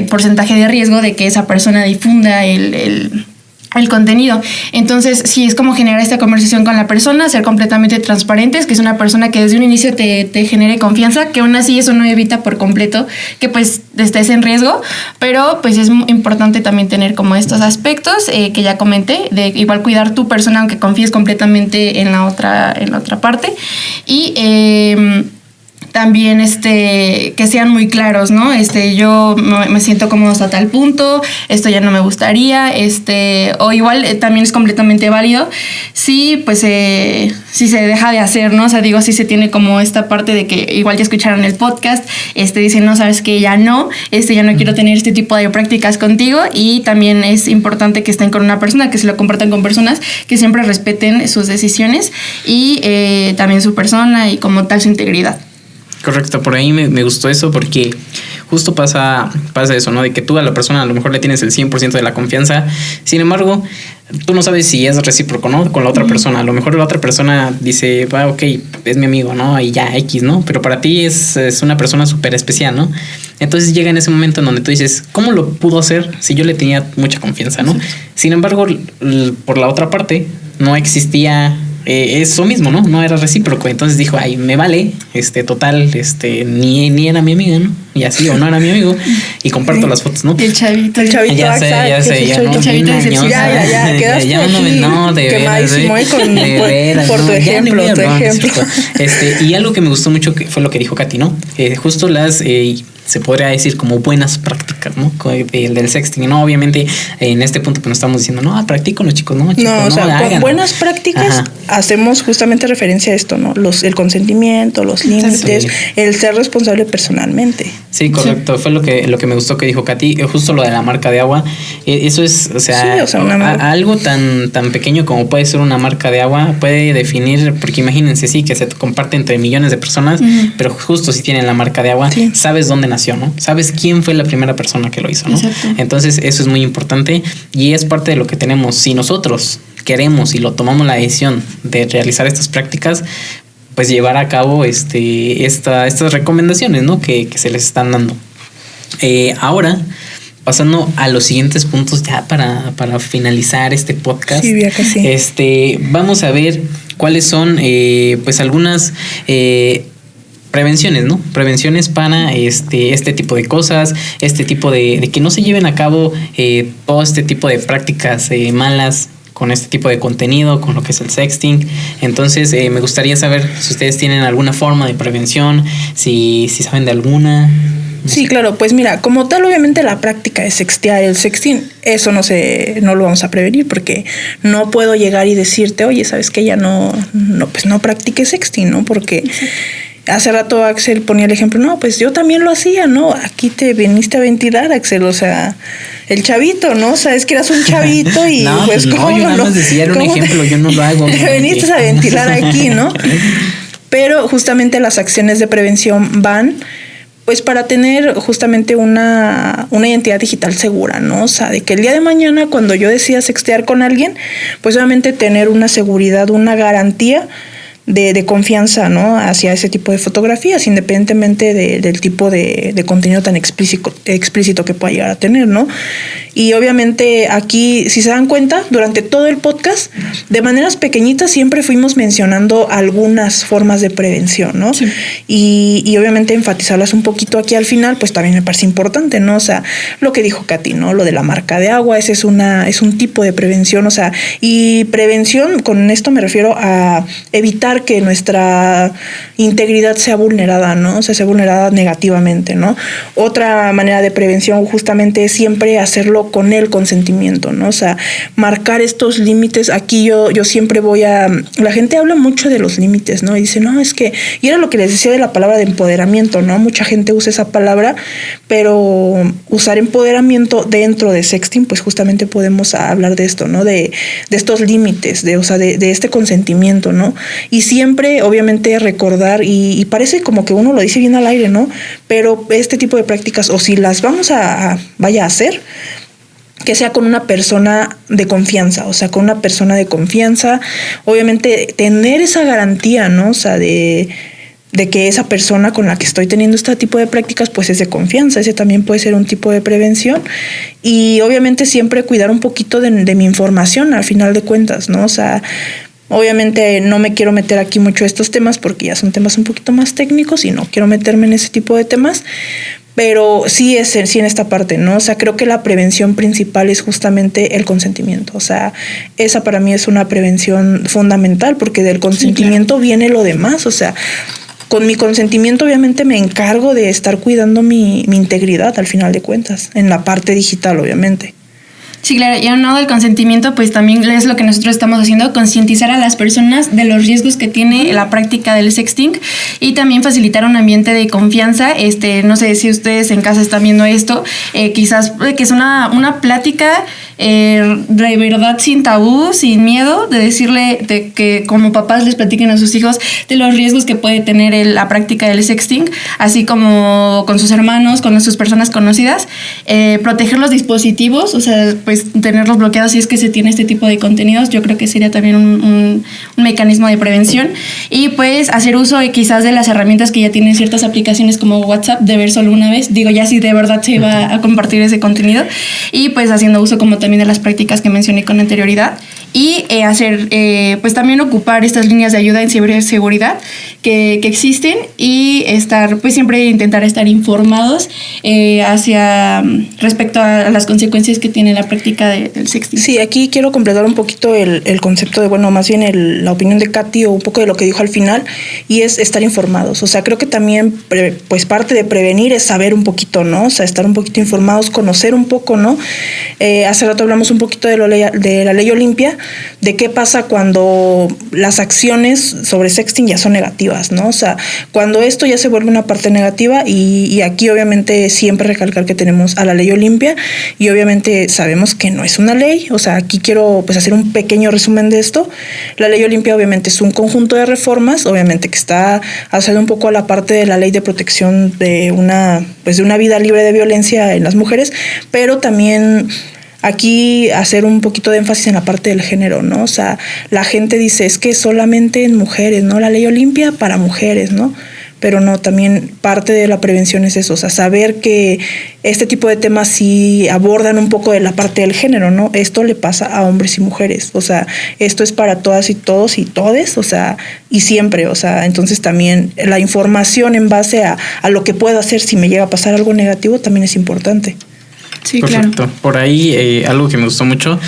porcentaje de riesgo de que esa persona difunda el contenido. Entonces, sí, es como generar esta conversación con la persona, ser completamente transparentes, que es una persona que desde un inicio te genere confianza, que aún así eso no evita por completo que pues estés en riesgo, pero pues es importante también tener como estos aspectos que ya comenté, de igual cuidar tu persona aunque confíes completamente en la otra parte, y también que sean muy claros, ¿no? Yo me siento cómodo hasta tal punto, esto ya no me gustaría, o igual también es completamente válido si pues si se deja de hacer, ¿no? O sea, digo, si se tiene como esta parte de que igual ya escucharon el podcast, dicen, no, sabes que ya no quiero tener este tipo de prácticas contigo, y también es importante que estén con una persona, que se lo compartan con personas que siempre respeten sus decisiones y también su persona y como tal su integridad. Correcto, por ahí me gustó eso, porque justo pasa eso, ¿no? De que tú a la persona a lo mejor le tienes el 100% de la confianza, sin embargo, tú no sabes si es recíproco, ¿no? Con la otra persona. A lo mejor la otra persona dice, ok, es mi amigo, ¿no? Y ya, X, ¿no? Pero para ti es una persona súper especial, ¿no? Entonces llega en ese momento en donde tú dices, ¿cómo lo pudo hacer si yo le tenía mucha confianza, ¿no? Sí. Sin embargo, por la otra parte, no existía eso mismo, ¿no? No era recíproco. Entonces dijo, ay, me vale, total, ni era mi amiga, ¿no? Y así, o no era mi amigo, y comparto las fotos, ¿no? El chavito. Ya sé, ya no. El chavito ya quedaste no, de veras, por tu ejemplo, Y algo que me gustó mucho que fue lo que dijo Katy, ¿no? Justo las se podría decir como buenas prácticas, ¿no? Del sexting, ¿no? Obviamente en este punto pues no estamos diciendo, no, practíquenlo, chicos, no, chicos, no, o sea, háganlo. Con buenas prácticas hacemos justamente referencia a esto, ¿no? El consentimiento, los límites, el ser responsable personalmente. Sí, correcto. Sí. Fue lo que me gustó que dijo Katy, justo lo de la marca de agua. Eso es, algo tan pequeño como puede ser una marca de agua, puede definir, porque imagínense, sí, que se comparte entre millones de personas, pero justo si tienen la marca de agua, sabes dónde nació, ¿no? Sabes quién fue la primera persona que lo hizo, ¿no? Exacto. Entonces, eso es muy importante y es parte de lo que tenemos. Si nosotros queremos y lo tomamos la decisión de realizar estas prácticas, pues llevar a cabo estas recomendaciones, ¿no? Que se les están dando. Ahora, pasando a los siguientes puntos ya para finalizar este podcast. Sí, ya casi. Vamos a ver cuáles son pues algunas prevenciones, ¿no? Prevenciones para este tipo de cosas, este tipo de que no se lleven a cabo todo este tipo de prácticas malas con este tipo de contenido, con lo que es el sexting. Entonces, me gustaría saber si ustedes tienen alguna forma de prevención, si saben de alguna. Sí, claro, pues mira, como tal, obviamente la práctica de sextear, el sexting, eso no lo vamos a prevenir, porque no puedo llegar y decirte, oye, sabes que ya no practiques sexting, ¿no? Porque hace rato Axel ponía el ejemplo, no, pues yo también lo hacía, ¿no? Aquí te viniste a ventilar, Axel, o sea, el chavito, ¿no? O sea, es que eras un chavito y no, pues ¿cómo? No, yo nada más decía, era un ejemplo, yo no lo hago. Te viniste a ventilar aquí, ¿no? Pero justamente las acciones de prevención van pues para tener justamente una identidad digital segura, ¿no? O sea, de que el día de mañana cuando yo decida sextear con alguien, pues obviamente tener una seguridad, una garantía de confianza, ¿no? Hacia ese tipo de fotografías, independientemente del tipo de contenido tan explícito que pueda llegar a tener, ¿no? Y obviamente aquí, si se dan cuenta, durante todo el podcast, de maneras pequeñitas siempre fuimos mencionando algunas formas de prevención, ¿no? Sí. Y obviamente enfatizarlas un poquito aquí al final, pues también me parece importante, ¿no? O sea, lo que dijo Katy, ¿no? Lo de la marca de agua, ese es un tipo de prevención, o sea, y prevención, con esto me refiero a evitar que nuestra integridad sea vulnerada, ¿no? O sea, sea vulnerada negativamente, ¿no? Otra manera de prevención justamente es siempre hacerlo con el consentimiento, ¿no? O sea, marcar estos límites. Aquí yo siempre la gente habla mucho de los límites, ¿no? Y dice, no, es que, y era lo que les decía de la palabra de empoderamiento, ¿no? Mucha gente usa esa palabra, pero usar empoderamiento dentro de sexting, pues justamente podemos hablar de esto, ¿no? De estos límites, de este consentimiento, ¿no? Y siempre, obviamente, recordar, y parece como que uno lo dice bien al aire, ¿no? Pero este tipo de prácticas, o si las vamos a hacer, que sea con una persona de confianza, o sea, con una persona de confianza, obviamente tener esa garantía, ¿no? O sea, de que esa persona con la que estoy teniendo este tipo de prácticas pues es de confianza. Ese también puede ser un tipo de prevención, y obviamente siempre cuidar un poquito de mi información al final de cuentas, ¿no? O sea, obviamente no me quiero meter aquí mucho a estos temas porque ya son temas un poquito más técnicos y no quiero meterme en ese tipo de temas, pero sí en esta parte, ¿no? O sea, creo que la prevención principal es justamente el consentimiento. O sea, esa para mí es una prevención fundamental, porque del consentimiento viene lo demás. O sea, con mi consentimiento obviamente me encargo de estar cuidando mi integridad al final de cuentas, en la parte digital obviamente. Sí, claro, y aunado al consentimiento, pues también es lo que nosotros estamos haciendo, concientizar a las personas de los riesgos que tiene la práctica del sexting, y también facilitar un ambiente de confianza. No sé si ustedes en casa están viendo esto, quizás que es una plática de verdad, sin tabú, sin miedo, de decirle de que como papás les platiquen a sus hijos de los riesgos que puede tener la práctica del sexting, así como con sus hermanos, con sus personas conocidas, proteger los dispositivos, o sea, pues tenerlos bloqueados si es que se tiene este tipo de contenidos. Yo creo que sería también un mecanismo de prevención, y pues hacer uso quizás de las herramientas que ya tienen ciertas aplicaciones como WhatsApp, de ver solo una vez, digo, ya si de verdad se va a compartir ese contenido, y pues haciendo uso como también de las prácticas que mencioné con anterioridad, y hacer, pues también ocupar estas líneas de ayuda en ciberseguridad que existen, y estar, pues siempre intentar estar informados respecto a las consecuencias que tiene la práctica del sexting. Sí, aquí quiero completar un poquito el concepto de, bueno, más bien la opinión de Katy, o un poco de lo que dijo al final, y es estar informados. O sea, creo que también, pues parte de prevenir es saber un poquito, ¿no? O sea, estar un poquito informados, conocer un poco, ¿no? Hace rato hablamos un poquito de la ley Olimpia, de qué pasa cuando las acciones sobre sexting ya son negativas, ¿no? O sea, cuando esto ya se vuelve una parte negativa, y aquí obviamente siempre recalcar que tenemos a la ley Olimpia, y obviamente sabemos que no es una ley. O sea, aquí quiero pues hacer un pequeño resumen de esto. La ley Olimpia obviamente es un conjunto de reformas, obviamente que está haciendo un poco a la parte de la ley de protección de una vida libre de violencia en las mujeres, pero también aquí hacer un poquito de énfasis en la parte del género, ¿no? O sea, la gente dice, es que solamente en mujeres, ¿no? La ley Olimpia para mujeres, ¿no? Pero no, también parte de la prevención es eso, o sea, saber que este tipo de temas sí abordan un poco de la parte del género, ¿no? Esto le pasa a hombres y mujeres, o sea, esto es para todas y todos y todes, o sea, y siempre, o sea, entonces también la información en base a lo que puedo hacer si me llega a pasar algo negativo también es importante. Sí, perfecto. Claro. Por ahí algo que me gustó mucho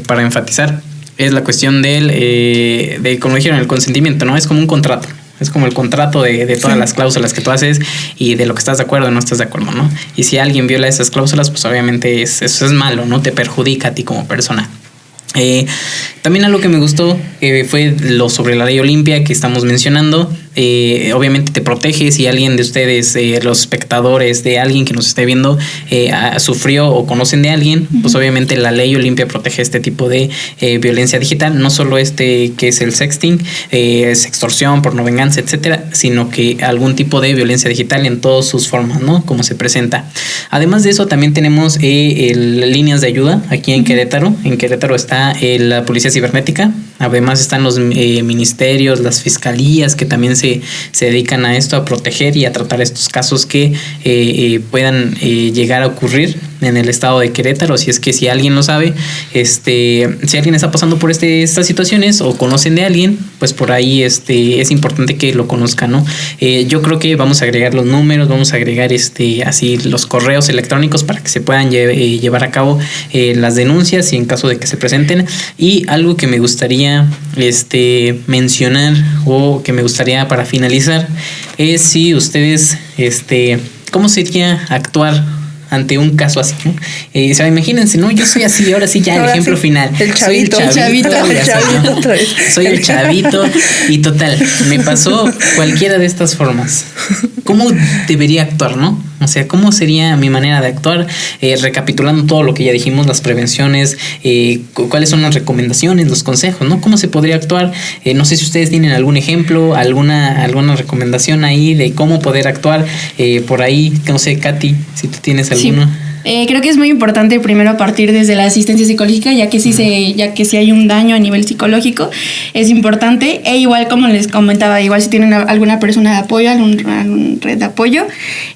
para enfatizar es la cuestión de, como dijeron, el consentimiento, ¿no? Es como un contrato. Es como el contrato de todas las cláusulas que tú haces y de lo que estás de acuerdo o no estás de acuerdo, ¿no? Y si alguien viola esas cláusulas, pues obviamente eso es malo, ¿no? Te perjudica a ti como persona. También algo que me gustó fue lo sobre la ley Olimpia que estamos mencionando. Obviamente te protege si alguien de ustedes, los espectadores de alguien que nos esté viendo, sufrió o conocen de alguien, pues obviamente la ley Olimpia protege este tipo de violencia digital, no solo que es el sexting, sextorsión, pornovenganza, etcétera, sino que algún tipo de violencia digital en todas sus formas, ¿no? Como se presenta. Además de eso, también tenemos líneas de ayuda aquí en Querétaro. En Querétaro está la Policía Cibernética, además están los ministerios, las fiscalías que también se dedican a esto, a proteger y a tratar estos casos que puedan llegar a ocurrir en el estado de Querétaro. Si alguien lo sabe, si alguien está pasando por estas situaciones o conocen de alguien, pues por ahí es importante que lo conozcan, ¿no? Yo creo que vamos a agregar los números, vamos a agregar así los correos electrónicos para que se puedan llevar a cabo las denuncias y en caso de que se presenten. Y algo que me gustaría mencionar o que me gustaría para finalizar es si ustedes ¿cómo sería actuar ante un caso así, ¿no? O sea, imagínense, ¿no? Yo soy así, ahora sí ya el ejemplo final. El chavito. Soy el chavito y total, me pasó cualquiera de estas formas. ¿Cómo debería actuar, no? O sea, ¿cómo sería mi manera de actuar? Recapitulando todo lo que ya dijimos, las prevenciones, cuáles son las recomendaciones, los consejos, ¿no? ¿Cómo se podría actuar? No sé si ustedes tienen algún ejemplo, alguna recomendación ahí de cómo poder actuar por ahí. No sé, Katy, si tú tienes alguno. Creo que es muy importante primero partir desde la asistencia psicológica, ya que si hay un daño a nivel psicológico, es importante. E igual como les comentaba, igual si tienen alguna persona de apoyo, algún red de apoyo,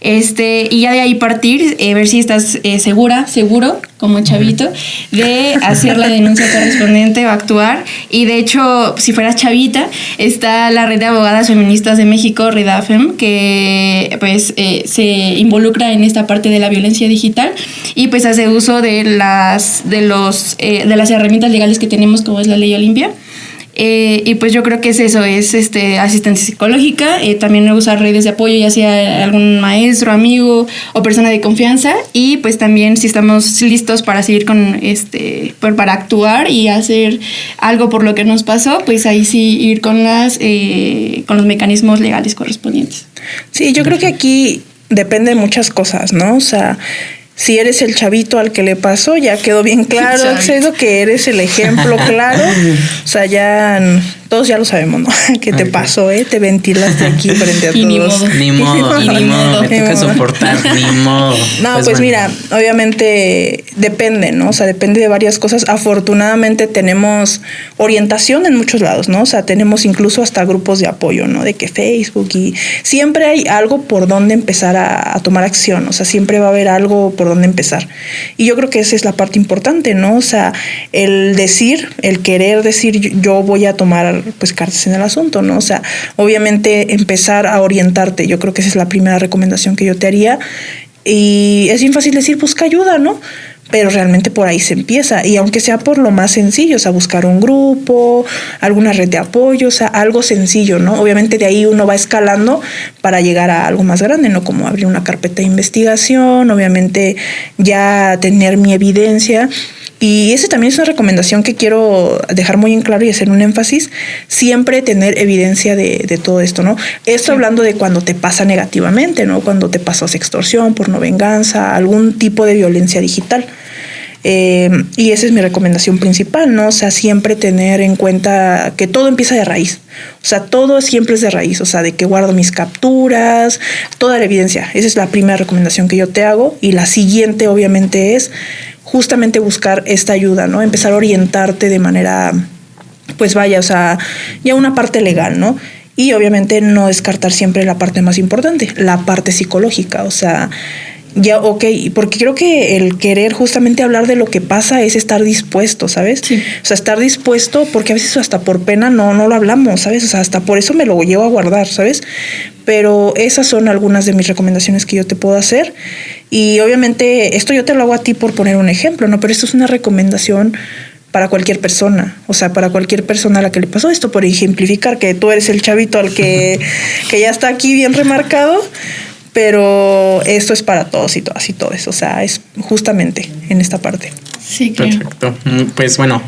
y ya de ahí partir, ver si estás seguro, como chavito, de hacer la denuncia correspondiente o actuar. Y de hecho, si fueras chavita, está la Red de Abogadas Feministas de México, REDAFEM, que pues se involucra en esta parte de la violencia digital y pues hace uso de las herramientas legales que tenemos, como es la Ley Olimpia. Y pues yo creo que es eso, es asistencia psicológica, también usar redes de apoyo, ya sea algún maestro, amigo o persona de confianza, y pues también si estamos listos para seguir para actuar y hacer algo por lo que nos pasó, pues ahí sí ir con los mecanismos legales correspondientes. Sí, yo creo que aquí depende de muchas cosas, ¿no? O sea, si eres el chavito al que le pasó, ya quedó bien claro, Acceso, que eres el ejemplo claro. O sea, ya todos ya lo sabemos, ¿no? Que te pasó, te ventilaste aquí frente a todos. Ni modo, me toca soportar, ni modo. No, pues mira, obviamente depende, ¿no? O sea, depende de varias cosas. Afortunadamente tenemos orientación en muchos lados, ¿no? O sea, tenemos incluso hasta grupos de apoyo, ¿no? De que Facebook, y siempre hay algo por donde empezar a tomar acción. O sea, siempre va a haber algo por donde empezar. Y yo creo que esa es la parte importante, ¿no? O sea, el querer decir, yo voy a tomar pues cartas en el asunto, ¿no? O sea, obviamente empezar a orientarte, yo creo que esa es la primera recomendación que yo te haría. Y es bien fácil decir, busca ayuda, ¿no? Pero realmente por ahí se empieza, y aunque sea por lo más sencillo, o sea, buscar un grupo, alguna red de apoyo, o sea, algo sencillo, ¿no? Obviamente de ahí uno va escalando para llegar a algo más grande, ¿no? Como abrir una carpeta de investigación, obviamente ya tener mi evidencia. Y esa también es una recomendación que quiero dejar muy en claro y hacer un énfasis, siempre tener evidencia de todo esto, ¿no? Esto hablando de cuando te pasa negativamente, ¿no? Cuando te pasó sextorsión, pornovenganza, algún tipo de violencia digital. Y esa es mi recomendación principal, ¿no? O sea, siempre tener en cuenta que todo empieza de raíz. O sea, todo siempre es de raíz. O sea, de que guardo mis capturas, toda la evidencia. Esa es la primera recomendación que yo te hago. Y la siguiente, obviamente, es justamente buscar esta ayuda, ¿no? Empezar a orientarte de manera, pues vaya, o sea, ya una parte legal, ¿no? Y obviamente no descartar siempre la parte más importante, la parte psicológica. O sea, ya, porque creo que el querer justamente hablar de lo que pasa es estar dispuesto, ¿sabes? Sí. O sea, estar dispuesto, porque a veces hasta por pena no lo hablamos, ¿sabes? O sea, hasta por eso me lo llevo a guardar, ¿sabes? Pero esas son algunas de mis recomendaciones que yo te puedo hacer. Y obviamente esto yo te lo hago a ti por poner un ejemplo, ¿no? Pero esto es una recomendación para cualquier persona, o sea, para cualquier persona a la que le pasó esto, por ejemplificar que tú eres el chavito al que ya está aquí bien remarcado. Pero esto es para todos y todas y todos. O sea, es justamente en esta parte. Sí, claro. Perfecto. Pues bueno,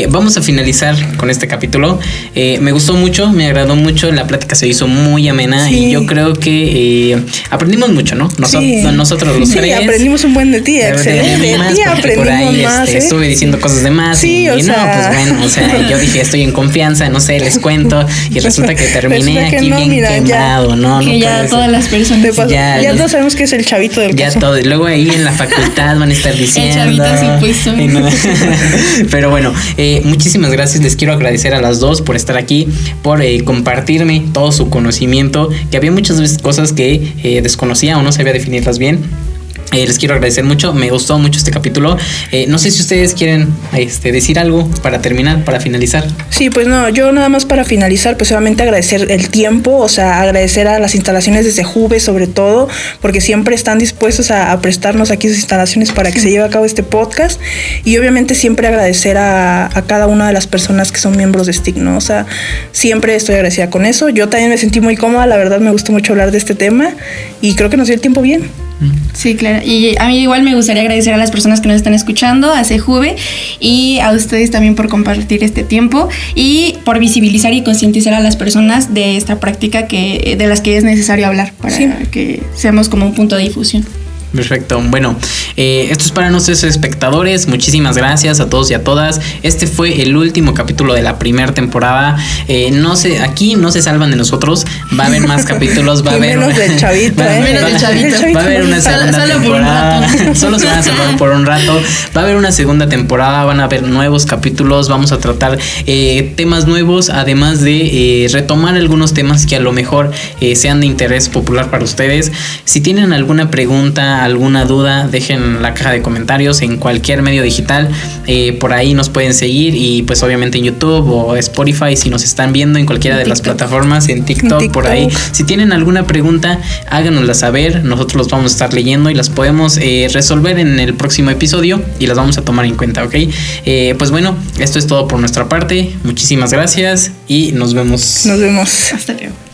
vamos a finalizar con este capítulo. Me gustó mucho, me agradó mucho. La plática se hizo muy amena, sí. Y yo creo que aprendimos mucho, ¿no? Nosotros los tres. Sí, aprendimos un buen de ti, excelente. Y aprendimos por ahí, más. Estuve diciendo cosas de más. Sí, pues bueno, o sea, yo dije, estoy en confianza, no sé, les cuento. Y resulta que terminé aquí bien quemado, ¿no? Que ya todas las personas. Ya todos sabemos que es el chavito del caso. Ya todo. Luego ahí en la facultad van a estar diciendo. El chavito sí. Pues, pero bueno, muchísimas gracias. Les quiero agradecer a las dos por estar aquí, por compartirme todo su conocimiento, que había muchas veces cosas que desconocía o no sabía definirlas bien. Les quiero agradecer mucho, me gustó mucho este capítulo. No sé si ustedes quieren decir algo para terminar, para finalizar. Sí, pues no, yo nada más para finalizar, pues solamente agradecer el tiempo, o sea, agradecer a las instalaciones de Sejuve sobre todo, porque siempre están dispuestos a prestarnos aquí sus instalaciones para que se lleve a cabo este podcast, y obviamente siempre agradecer a cada una de las personas que son miembros de STIC, ¿no? O sea, siempre estoy agradecida con eso. Yo también me sentí muy cómoda, la verdad me gustó mucho hablar de este tema, y creo que nos dio el tiempo bien. Sí, claro. Y a mí igual me gustaría agradecer a las personas que nos están escuchando, a Sejuve, y a ustedes también por compartir este tiempo y por visibilizar y concientizar a las personas de esta práctica de las que es necesario hablar para que seamos como un punto de difusión. Perfecto. Bueno, esto es para nuestros espectadores. Muchísimas gracias a todos y a todas. Este fue el último capítulo de la primera temporada. Aquí no se salvan de nosotros. Va a haber más capítulos. Va a haber menos del chavito, menos del chavito. Va a haber una segunda temporada. Solo se van a salvar por un rato. Va a haber una segunda temporada. Van a haber nuevos capítulos. Vamos a tratar temas nuevos, además de retomar algunos temas que a lo mejor sean de interés popular para ustedes. Si tienen alguna pregunta, alguna duda, dejen en la caja de comentarios en cualquier medio digital. Por ahí nos pueden seguir, y pues obviamente en YouTube o Spotify, si nos están viendo en cualquiera de las plataformas, en TikTok, por ahí. Si tienen alguna pregunta, háganosla saber. Nosotros los vamos a estar leyendo y las podemos resolver en el próximo episodio, y las vamos a tomar en cuenta, ¿ok? Pues bueno, esto es todo por nuestra parte. Muchísimas gracias y nos vemos. Nos vemos. Hasta luego.